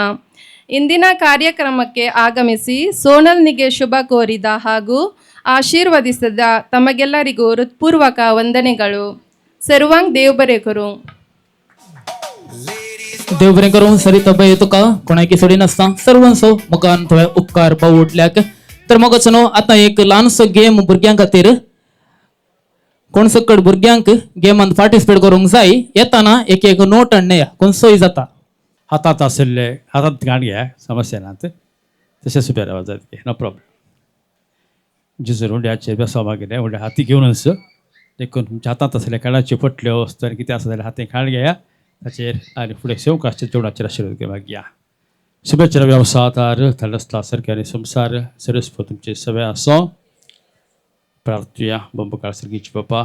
ಇಂದಿನ ಕಾರ್ಯಕ್ರಮಕ್ಕೆ ಆಗಮಿಸಿ ಸೋನಲ್ ನಿಗೆ ಶುಭ ಕೋರಿದ ಹಾಗೂ ಆಶೀರ್ವದಿಸಿದ ತಮಗೆಲ್ಲರಿಗೂ ಹೃತ್ಪೂರ್ವಕ ವಂದನೆಗಳು. सर्वांक देव बरें करूं. देव बरें करूं. सरिताबाई तुका कोणाकी सोडी नासता सर्वांचो मुखान थोडे उपकार बावडल्याक. तर मगच न्हू आतां एक ल्हानसो गेम भुरग्यां खातीर कोण सकट भुरग्यांक गेमांत पार्टिसिपेट करूंक जाय येताना एक एक नोट हाडून या कोण सोय जाता. हातात आसले हातात घाण घ्या समस्या नात तशें सुबेर जात नो प्रॉब्लेम. जेजूर हुंड्याचेर बेसो मागिल्ले हुंड्या हाती घेवनच देखून तुमच्या हातांत आसले काळाच्यो पटल्यो तर कितें आसा जाल्यार हातीन खाण घेया ताचेर आनी फुडें सेवकाच्या जेवणाचेर आशिर्वाद मागया. शुभेच्छा व्यवसायार थंडस्ता सरकारी संसार सरस्वती तुमचे सवे आसो. प्रार्थया बंबकार सर्गीचे बापा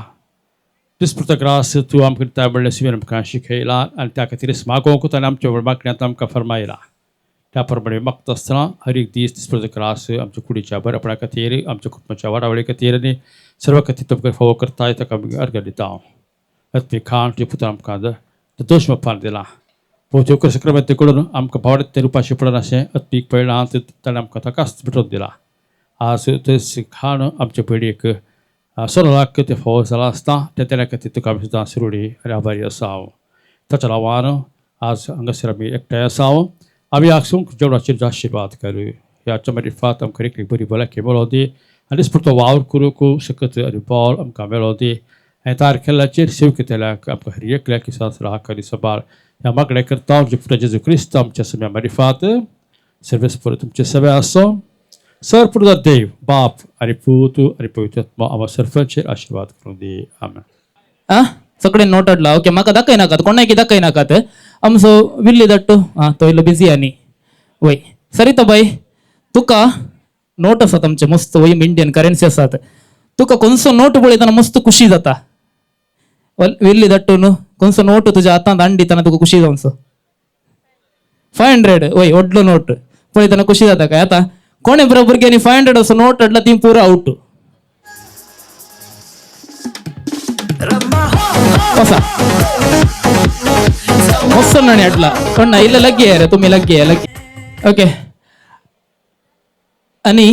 दिसपुरता ग्रास तूं आमकां दिता बडले सुवेर आमकां शिकयला आनी त्या खातीर मागोवंक आनी आमच्या मागण्यांत आमकां फरमायला. त्या प्रमाणे मागता आसतना हर एक दीस दिसपुरता ग्रास आमच्या कुडीच्या बरेपणा खातीर आमच्या कुटुंबाच्या वाडावळी खातीर आनी सर्व खातीर तुमकां फावो करताय ताका आमी अर्घ दिता. हत्ती खाण तुजे पुत्र आमकां दोश माफान दिला. भोवत्यो सक्रामेंत कडून आमकां भावडे रुपाचें पडना अशें अत्मीक पळयलां ताणें आमकां ताकाच भेटोवन दिला. आज तेच खाण आमचे पिळगेक सोनलाक ते फावो जाला आसता त्या खातीर तुका आमी सुद्दां सुरळी आनी आभारी आसा. ताच्या नांवान आज हांगासर आमी एकठांय आसा. आमी आसूंक जेवणाचेर आशिर्वाद करूं. ह्या चमरीफात आमकां एक बरी भलायकी मेळो दी आनी दिसपुरतो वावर करूंक शकत आनी बॉल आमकां मेळो दी. आनी तयार केल्ल्याचेर सेवकेतल्याक आमकां हर एकल्याक विश्वास राखरी सबाळ ह्या मागणें करता. आमचे पुत्र जेजू क्रिस्त आमच्या सगळ्या मारिफात सर्वेस्पर तुमचे सवे आसो. सर पुरता देव बाप आनी पूत आनी पवित्र आत्मा आमच्या सर्वांचेर आशिर्वाद करूं दी. आमेन. सगळे नोट हाडला. ओके म्हाका दाखय नाकात कोणाकी दाखय नाकात. आमचो विल्ली धाडटो तो इल्लो बिजी आनी वय. सरिताबाई तुका नोट आसात आमचे मस्त वय इंडियन करन्सी आसात. तुका कोणसो नोट पळयतना मस्त खुशी जाता. विल्ली धाडटो न्हू कोणसो नोट तुज्या हातांत हाडून दितना तुका खुशी जावचो. 500 वय व्हडलो नोट पळयतना कशी जाता काय आता कोणे बरोबर गेली 500 असो नोट हाडला ती पुरो आउट ಹೊಸ ಹೊಸ ನಾಣಿ ಅಟ್ಲ ಕಣ್ಣ ಇಲ್ಲ लगे आहे रे तुम्ही लगे ओके आणि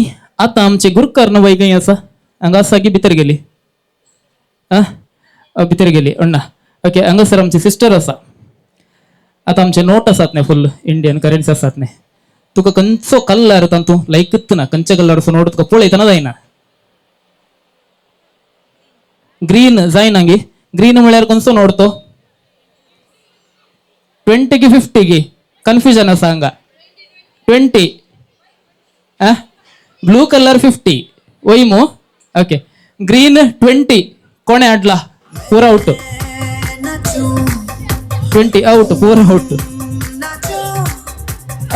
आता आमचे गुरकर न वय काही असा हांगा असा की भितर गेली भितर गेली अण्णा ओके हांगासर आमची सिस्टर असा आता आमचे नोट आसात न्ही फुल इंडियन करन्सी आसात न्ही तुका खंयचो कलर तूं लायकत ना खंयच्या कलरचो नोट तुका पळयतना जायना ग्रीन जायना गे ग्रीन म्हळ्यार खंयचो नोट तो 20 की 50 गे कन्फ्युजन आसा हांगा 20 ब्लू कलर 50 वय मो ओके ग्रीन 20 कोणे हाडला पुरो आउट 20 आउट पुरो आउट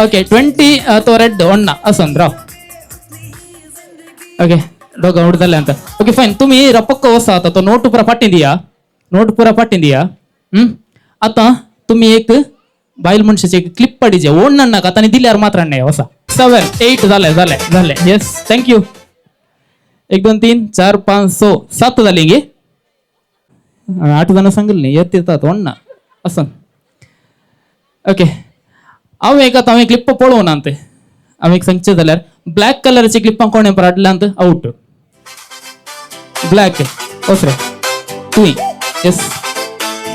ओके 20 तो रेड अण्णा असं राव ओके दोघं ಔಟ್ जाले ಅಂತ ओके फाइन तुम्ही रपक्क वसा आता तो नोट पुरा पाटिंदिया आता तुम्ही एक बायल मनशाची एक क्लिप पाडीजे ओढ नाका आता दिल्यार मात्र नाही वसा 7 8 झाले येस थँक्यू 1 2 3 4 5 6 7 झाली गे 8 जण सांगल नाही येत येतात ओढना असं ओके हांव एक आता क्लिप पळोवन अंते हांव एक सांगचे जाल्यार ब्लॅक कलरची क्लिपां कोणे पाडल्या अंत आउट ब्लॅक ओसरे तू येस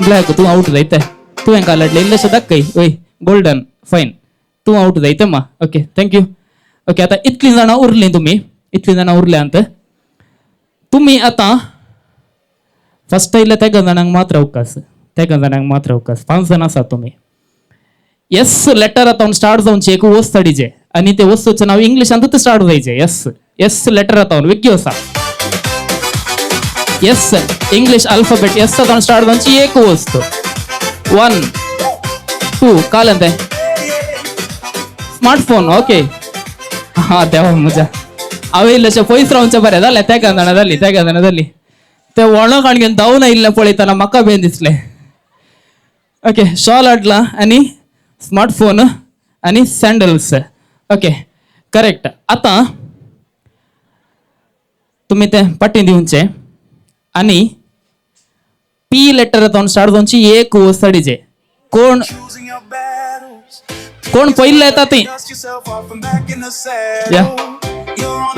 ब्लॅक तू आउट जायते तू हेंका काढले इल्लेशे दाखय वय गोल्डन फाइन तू आउट जायते मा ओके थँक्यू ओके आता इतली जाणां उरली उरल्या अंत तुम्ही आता फर्स्ट आयिल्ले तेगा जाणांक मात्र अवकाश 5 जण आसात तुम्ही एस लेटर आता स्टार्ट जावनची एक वस्त हाडीचे आणि ते वस्तूचं नाव इंग्लिशांतूच स्टार्ट जायचे एस लेटर आता विज्ञ आसा एस इंग्लिश अल्फाबेट एस आता स्टार्ट जावनची एक वस्त 1 2 कालंते स्मार्टफोन ओके हा देवा म्हज्या हांवें इल्लेशें पयस रावचे बरें जालें तेगा जाणां जाली ते वळख आणखीन धांवन आयिल्लें पळयतना म्हाका बेन दिसलें ओके शॉल हाडला आनी स्मार्टफोन आणि सॅन्डल्स ओके करेक्ट आता तुम्ही ते पट्टी दिवचे आणि पी लेटर जावन स्टार्ट जावनची एक वस्त हाडीचे कोण पयले येता ती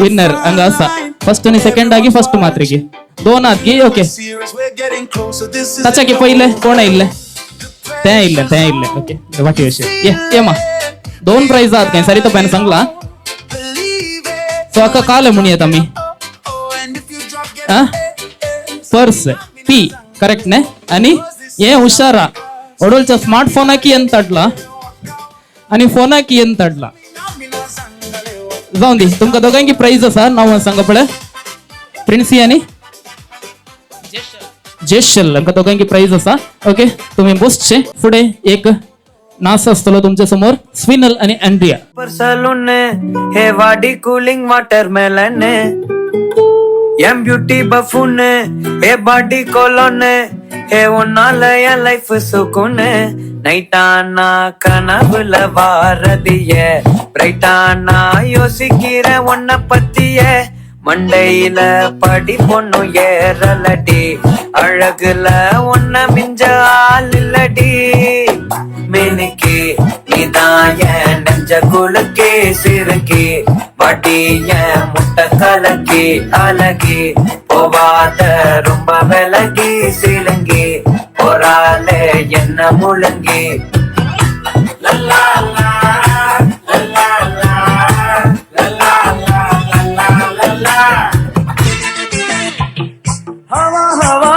विनर हांगा आसा फर्स्ट आणि सेकंड आगी फर्स्ट मात्र गी 2 हात गी ओके ताच्या की पयले कोण आयिल्ले ते आयिल्ले ओके वाटी अशें ये मा 2 प्राइज आहात काय सरी तो पॅन सांगला सो हाका काल म्हणून आमी पर्स पी करेक्ट ने आणि हे हुशारा ओडोलच्या स्मार्टफोनाकी ಎಂತ ಅಡ್ಲ आणि फोनाकी ಎಂತ ಅಡ್ಲ जाऊन दी तुमका दोघांकी प्राइज असा नाव सांगा पळे प्रिन्सी आणि जेशल हांका दोघांकी प्राइज असा ओके तुम्ही बसचे पुढे एक नास असतलो तुमच्या समोर स्विनल आणि अँड्रिया सलून हे वाडी कूलिंग वाटरमेलन एम ब्यूटी बफून हे बॉडी कोलोन हे उन्नालय लाइफ सुकून நைட்டானா கனவுல வாரதிய பிரைட்டானா யோசிக்கிற உன்னை பத்திய மண்டையில படி பொண்ணு ஏறலடி அழகுல உன்னை மிஞ்ச ஆள் இல்லடி மினுக்கு நீதாய நெஞ்ச குலுக்கி சிறுக்கி வடிய முட்டை கலக்கி அழகி போவாத ரொம்ப விலகி சிலுங்கி போராலே என்ன முழுங்கி லல்லா हवा हवा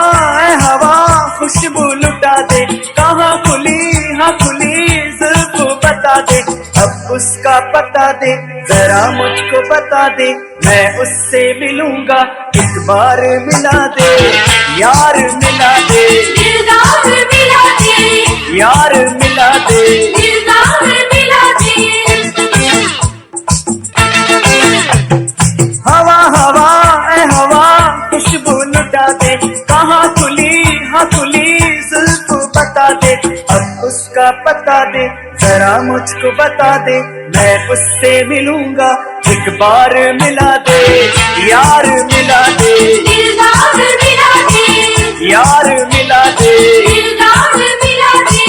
हवा खुशबू लुटा दे कहाँ खुली हाँ खुली जुल्फ बता दे अब उसका पता दे जरा मुझको बता दे मैं उससे मिलूंगा एक बार मिला दे यार मिला दे यार मिला दे हवा हवा हवा खुशबू लुटा दे कहाँ खुली हाँ खुली जुल्फ बता दे अब उसका पता दे जरा मुझको बता दे, मैं उससे मिलूंगा, एक बार मिला दे, यार मिला दे, दिलदार मिला दे, यार मिला दे। दिलदार मिला दे।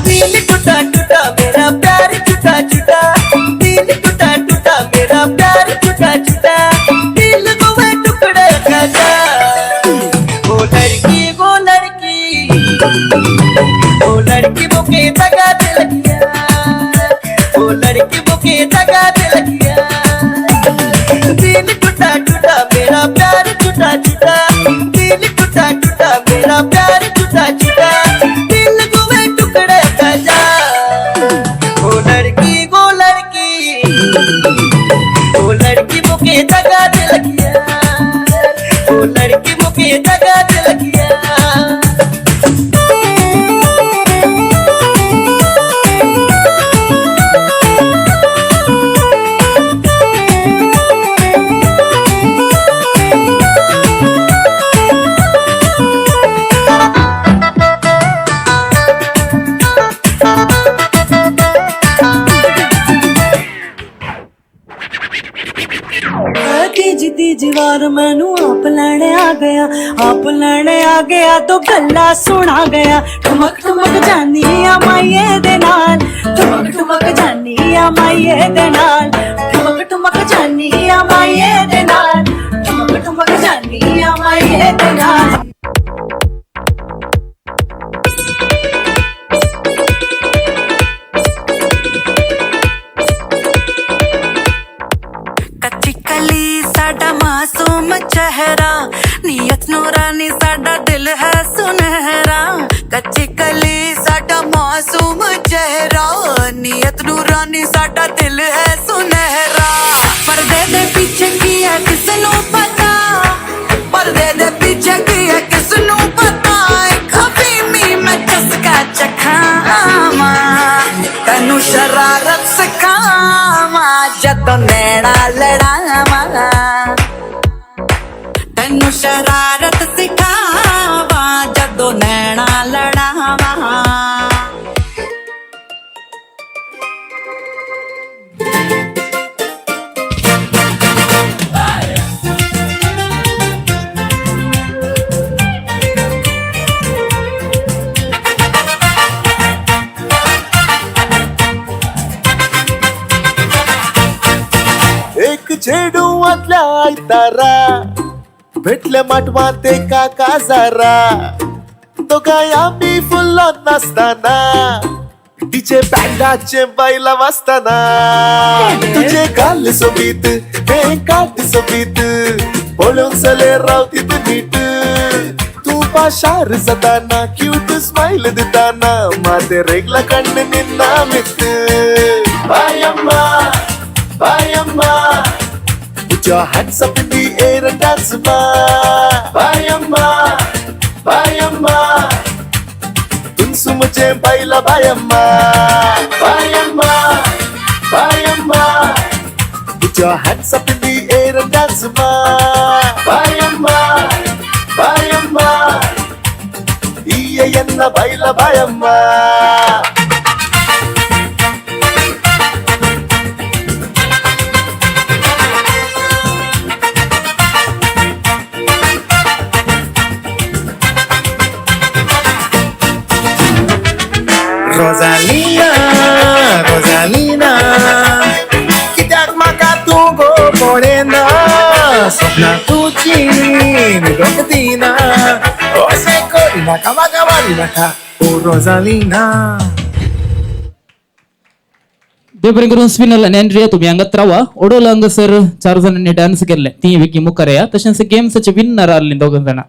दिल टूटा टूटा मेरा प्यार टूटा टूटा, दिल टूटा टूटा मेरा प्यार टूटा टूटा, दिल को मैं टुकड़े कर जा। वो लड़की वो लड़की मुझे दगा दिल किया, वो लड़की मुझे दगा दिल किया। दिल टूटा टूटा मेरा प्यार टूटा टूटा, दिल टूटा टूटा मेरा प्यार टूटा टूटा, दिल को मैं टुकड़े कर जा। वो लड़की मुझे दगा दिल किया, वो लड़की मुझे दगा दिल किया। तीजी वार मैनू आप लैने आ गया, आप लैने आ गया तो गल्ला सुना गया। ठुमक ठुमक जानी आ माइये दे नाल, ठुमक ठुमक जानी आ माइये दे नाल, ठुमक ठुमक जानी आ माइये दे नाल, ठुमक ठुमक जानी आ माइये दे नाल। कच्ची कली साडा मासूम चेहरा, नियत नूरानी साडा दिल है सुनहरा। कच्ची कली साडा मासूम चेहरा, नियत नूरानी साडा दिल है सुनहरा। पर्दे दे पीछे की है किसनू पता, पर्दे दे पीछे की है किसनू पता। खबीमी मैं चस्का चखावा, तैनू शरारत सिखावा, जदों नैना लड़ावा, तैनू शरारत सिखावा, जदों नैना लड़ावा। एक चेडू आदल्या आयतारा, भेटले माटवात एका काजारा। दोगांय आमी फुल्लो नाचताना, डीजे बँडाचे बायला वाजताना। तुझे गाल सोबीत हे काट सोबीत, पळून चले रावतीत नीट। तू पाशार जाताना क्यूट स्माइल दिताना, माते रेगला कण्ण निन्ना मित। बायम्मा बायम्मा, put your hands up in the air and dance ma. Bayamma bayamma, tunsu mujhe baila bayamma. Bayamma bayamma, put your hands up in the air and dance ma. Bayamma bayamma, iyenna baila bayamma. Rosalina, Rosalina, कित्याक म्हाका तू गो पळयना, सपना तुजी न्हिदोंक दिना, अशें करिनाका म्हाका मारिनाका ओ रोजालिना. तोपर्यंत करून spinal आणि अँड्रिया तुम्ही अंगात राहा. ओडोला अंग सर 4 जणांनी डान्स केले, ती विकी मुखार या. तशेंच गेम्सचे विन्नर आले 2 जण.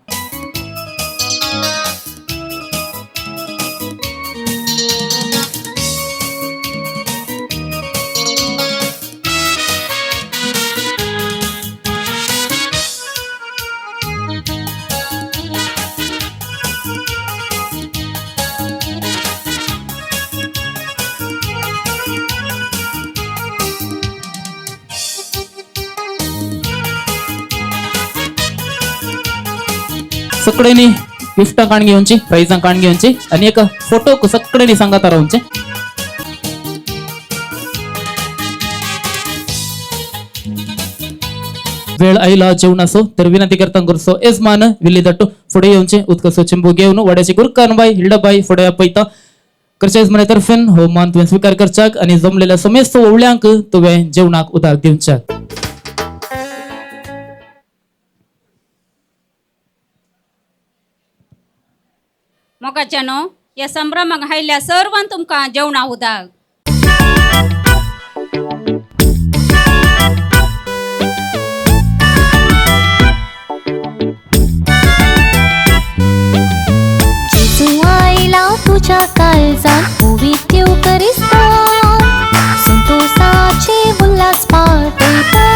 सगळ्यांनी गिफ्ट काण घेऊनची प्राइजां काण घेऊनची आणि एक फोटो सगळ्यांनी सांगात राहूनचे. वेळ आईला जेवणासो तर विनंती करता गुरसो यजमान विल्ली दट्टू फुडे येऊनचे उदकसो चिंबू घेऊन वड्याची गुरकानबाई हिरडाबाई फुडे पैता करच्या यजमानेतर्फेन हो मान तुवें स्वीकार करच्याक आणि जमलेल्या समेस्त ओवळ्यांक तुवें जेवणाक उदक दिवच्याक. मोगाच्यानो या संभ्रमाक हायल्या सर्वांक तुमकां जेवणा उदक. तुझ्या काळजात उभी ठेव करिस्ता संतोषाचे उल्हास पाठयता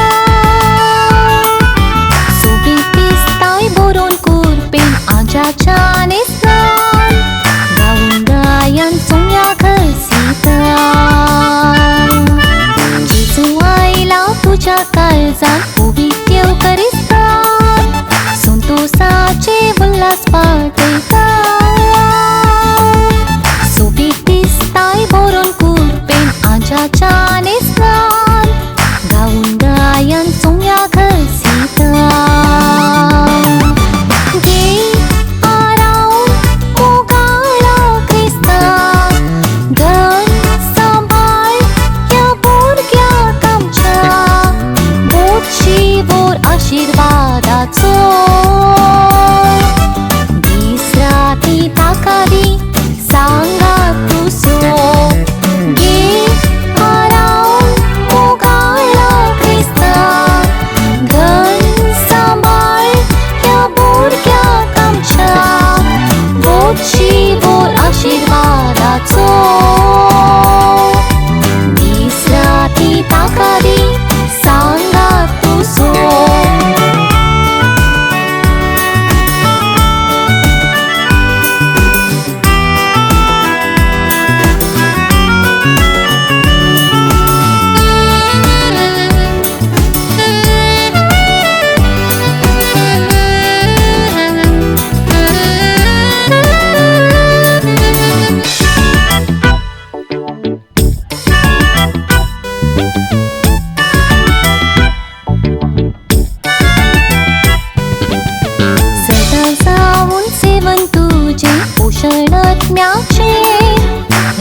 सोबीतिस्ताय बरोवन कुरपेन आजाच्या नेस्तान गाऊन गायन सोम्या घरसिता जेजू आयला तुझ्या काळजात उभी ठेव करिस्ता संतोषाचे उल्हास पाठयता बरोवन कुरपेन आजाच्या नेस्तान गाऊन गायन सोम्या घरसिता घे आराम मोगाळा क्रिस्ता धन सांभाळ ह्या भुरग्याक आमच्या बोटशी बोर आशिर्वादाचो दीस राती ताका दी सांगा तुसो घे आराम मोगाळा क्रिस्ता धन सांभाळ ह्या भुरग्याक आमच्या बोटशी बोर आशिर्वादाचो दीस राती ताका दी सांगा तुसो.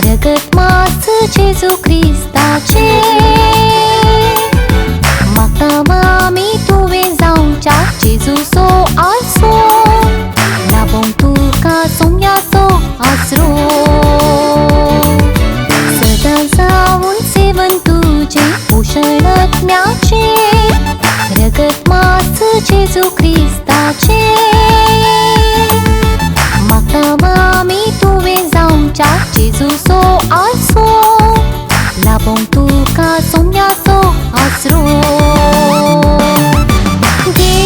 रगत मास जेजू क्रिस्ताचे म्हाका मामी तुवें जावच्या जेजूचो आसरो लाभोंक तुका सोम्याचो आसरो सदां जावन सेवन तुजें पोशण आत्म्याचे रगत मास जेजू क्रिस्ताचे म्हाका मामी तुवें जावच्या जेजूचो आसरो लाभोंक तुका सोम्याचो आसरो घे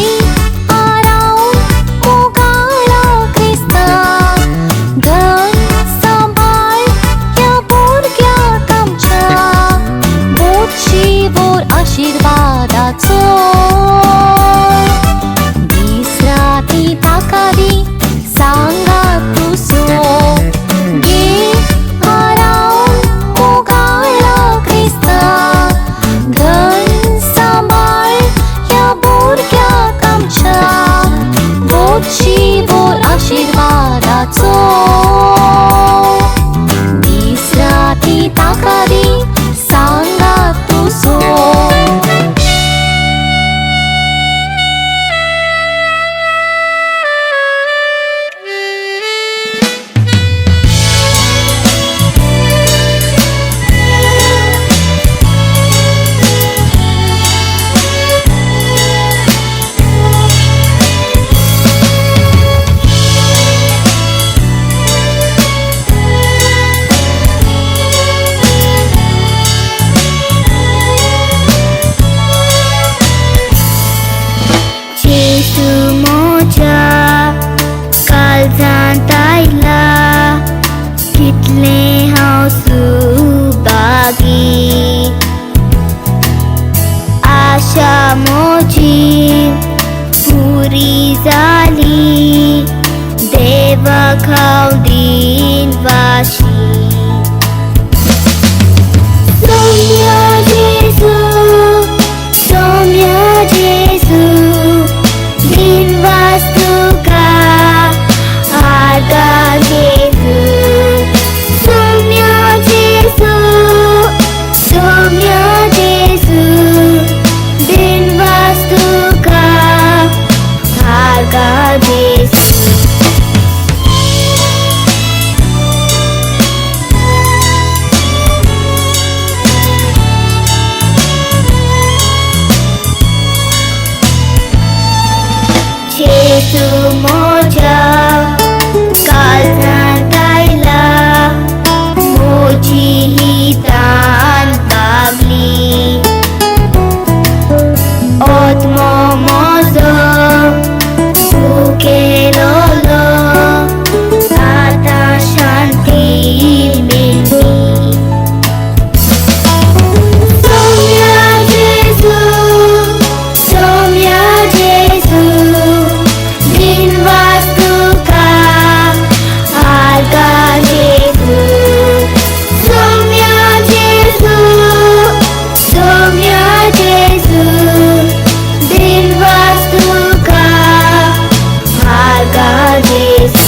आराम मोगाळा क्रिस्ता धन सांभाळ ह्या भुरग्याक आमच्या बोटशी बोर आशिर्वादाचो दीस राती ताका दी सांगा तुसो घे आराम मोगाळा क्रिस्ता धन सांभाळ ह्या भुरग्याक आमच्या बोटशी बोर आशिर्वादाचो दीस राती ताका दी सांगा तुसो. आशा मोजी पुरी जाली वखाव दिनवासी सौम्य जेसु दिनवास तुका आर्गा जेसु सौम्य जेसु दिनवास तुका आर्गा जेसु जेसु मोजा कालजान गायला मोजी ही दान कागली ओतमो मोजो सुकेलोलो आता शांती मिळली सौम्य जेसु दिनवास तुका आर्गा जेसु सौम्य जेसु दिनवास तुका आर्गा जेसु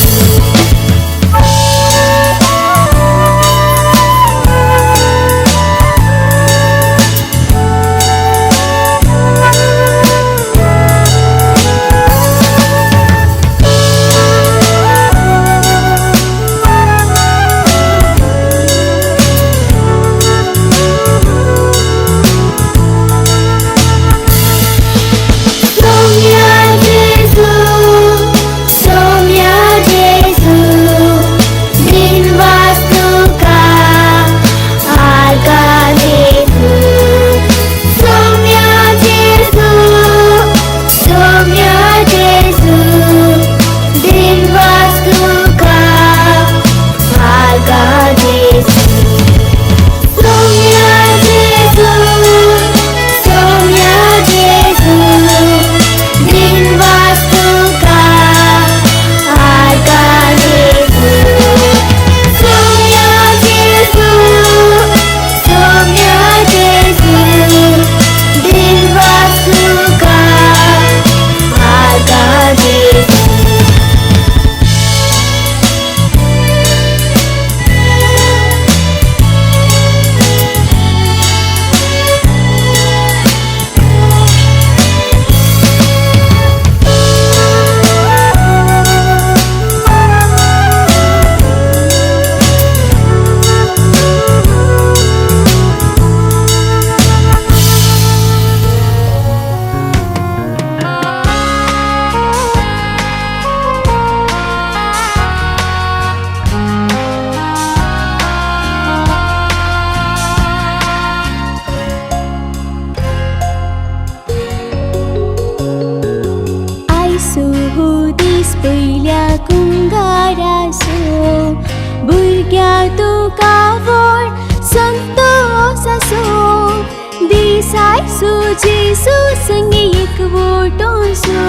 जेसु संगे एकवटोसो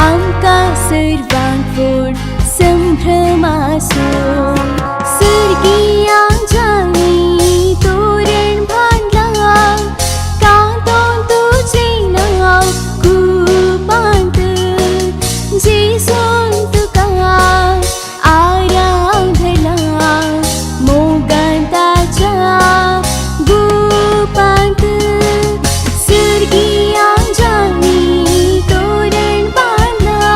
आमका सर्वांक व्हड संभ्रमासो सर्गिया जाणी तोरण बांदला कांतोन तुझे नाव कुपांत जेसून तुका आराधला मोगांताच्या गुपांत सर्गिया जाणी तोरण बांदला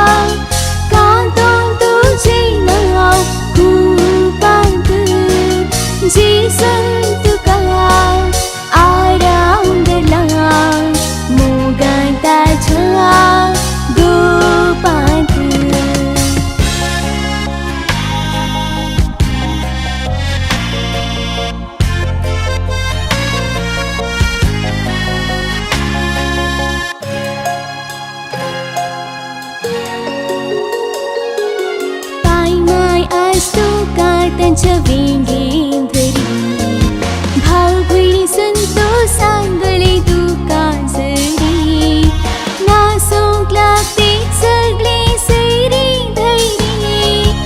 कांतोन तुझे नाव कुपांत जेसून तुका आराधला मोगांताच्या गुपांत त्यांच्या वेंगेन धरी भाव भयणी संतोषान गळे तुका जरी नासूंक लागते सगळे सैरी धैरी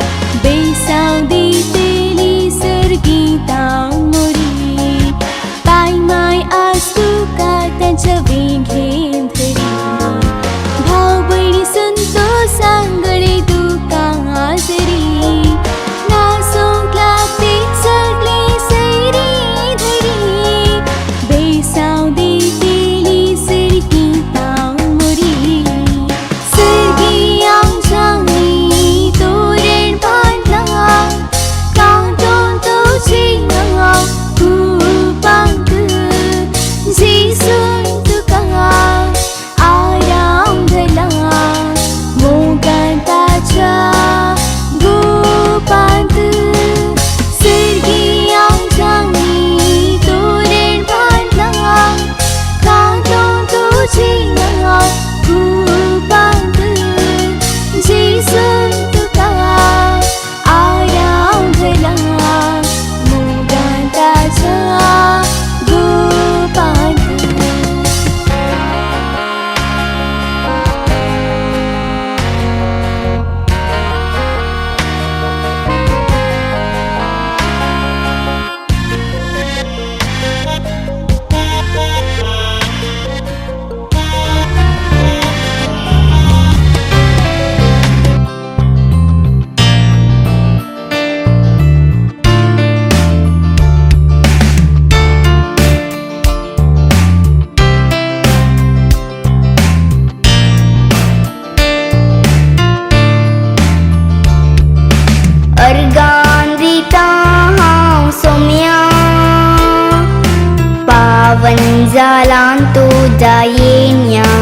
जालां तुझ्या येण्यान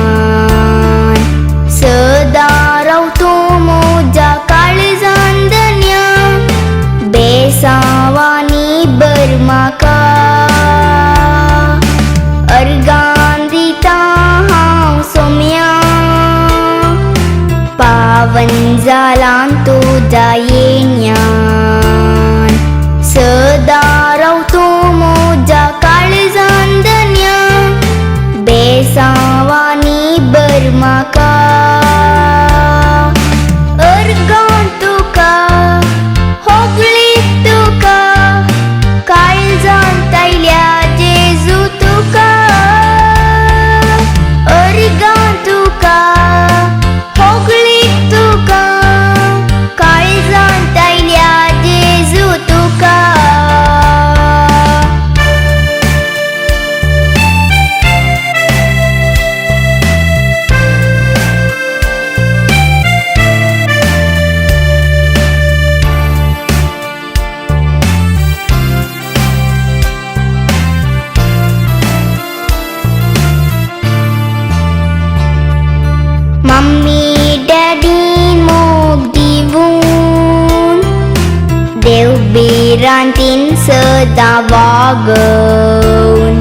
सदा रावतो मोजा काळजांदन्या बेसावानी बर्माका अर्गान दिता हांव सोम्या पावन जालां तुझ्या येण्यान सदा रावतो मोजा काळजांदन्या बेसावानी बर्माका अर्गां तुका होगळीत तुका काळजांत आयल्या जेजू तुका अर्गां तुका होगळीत तुका काळजांत आयल्या जेजू तुका मम्मी डॅडी मोग दिवून देव बिरांतीन सदा वागवून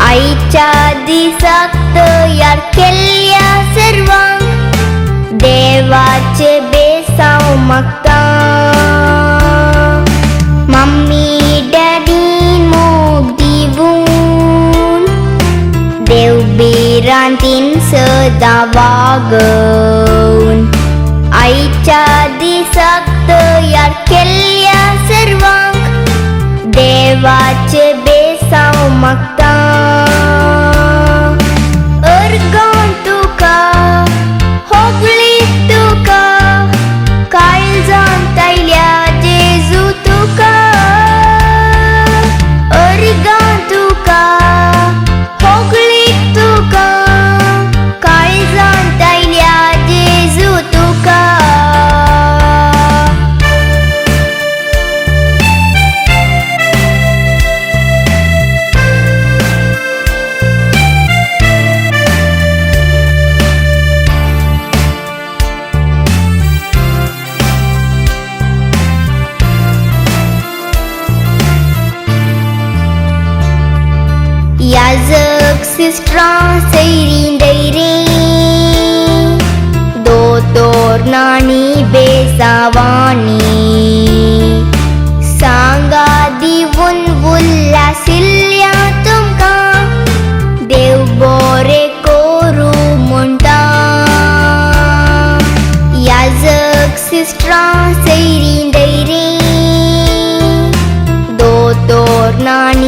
आईच्या दिसाक तयार केल्ल्या सर्वांक देवाचे बेसांव मागता मम्मी डॅडी मोग दिवून देव बिरांतीन सदा वागवून आईच्या दिसाक तयार केल्ल्या सर्वांक देवाचे बेसांव मागता अर्गां तुका होगळीत तुका काळजांत आयल्या जेजू तुका अर्गां तुका होगळीत तुका काळजांत आयल्या जेजू तुका याजक सिस्टरां सैरीं दैरी दोतोर नाणी बेसावाणी सांगा दिवून उल्हासिल्ल्या तुमकां देव बरें करूं म्हणटा याजक सिस्टरां सैरीं दैरी दोतोर नाणी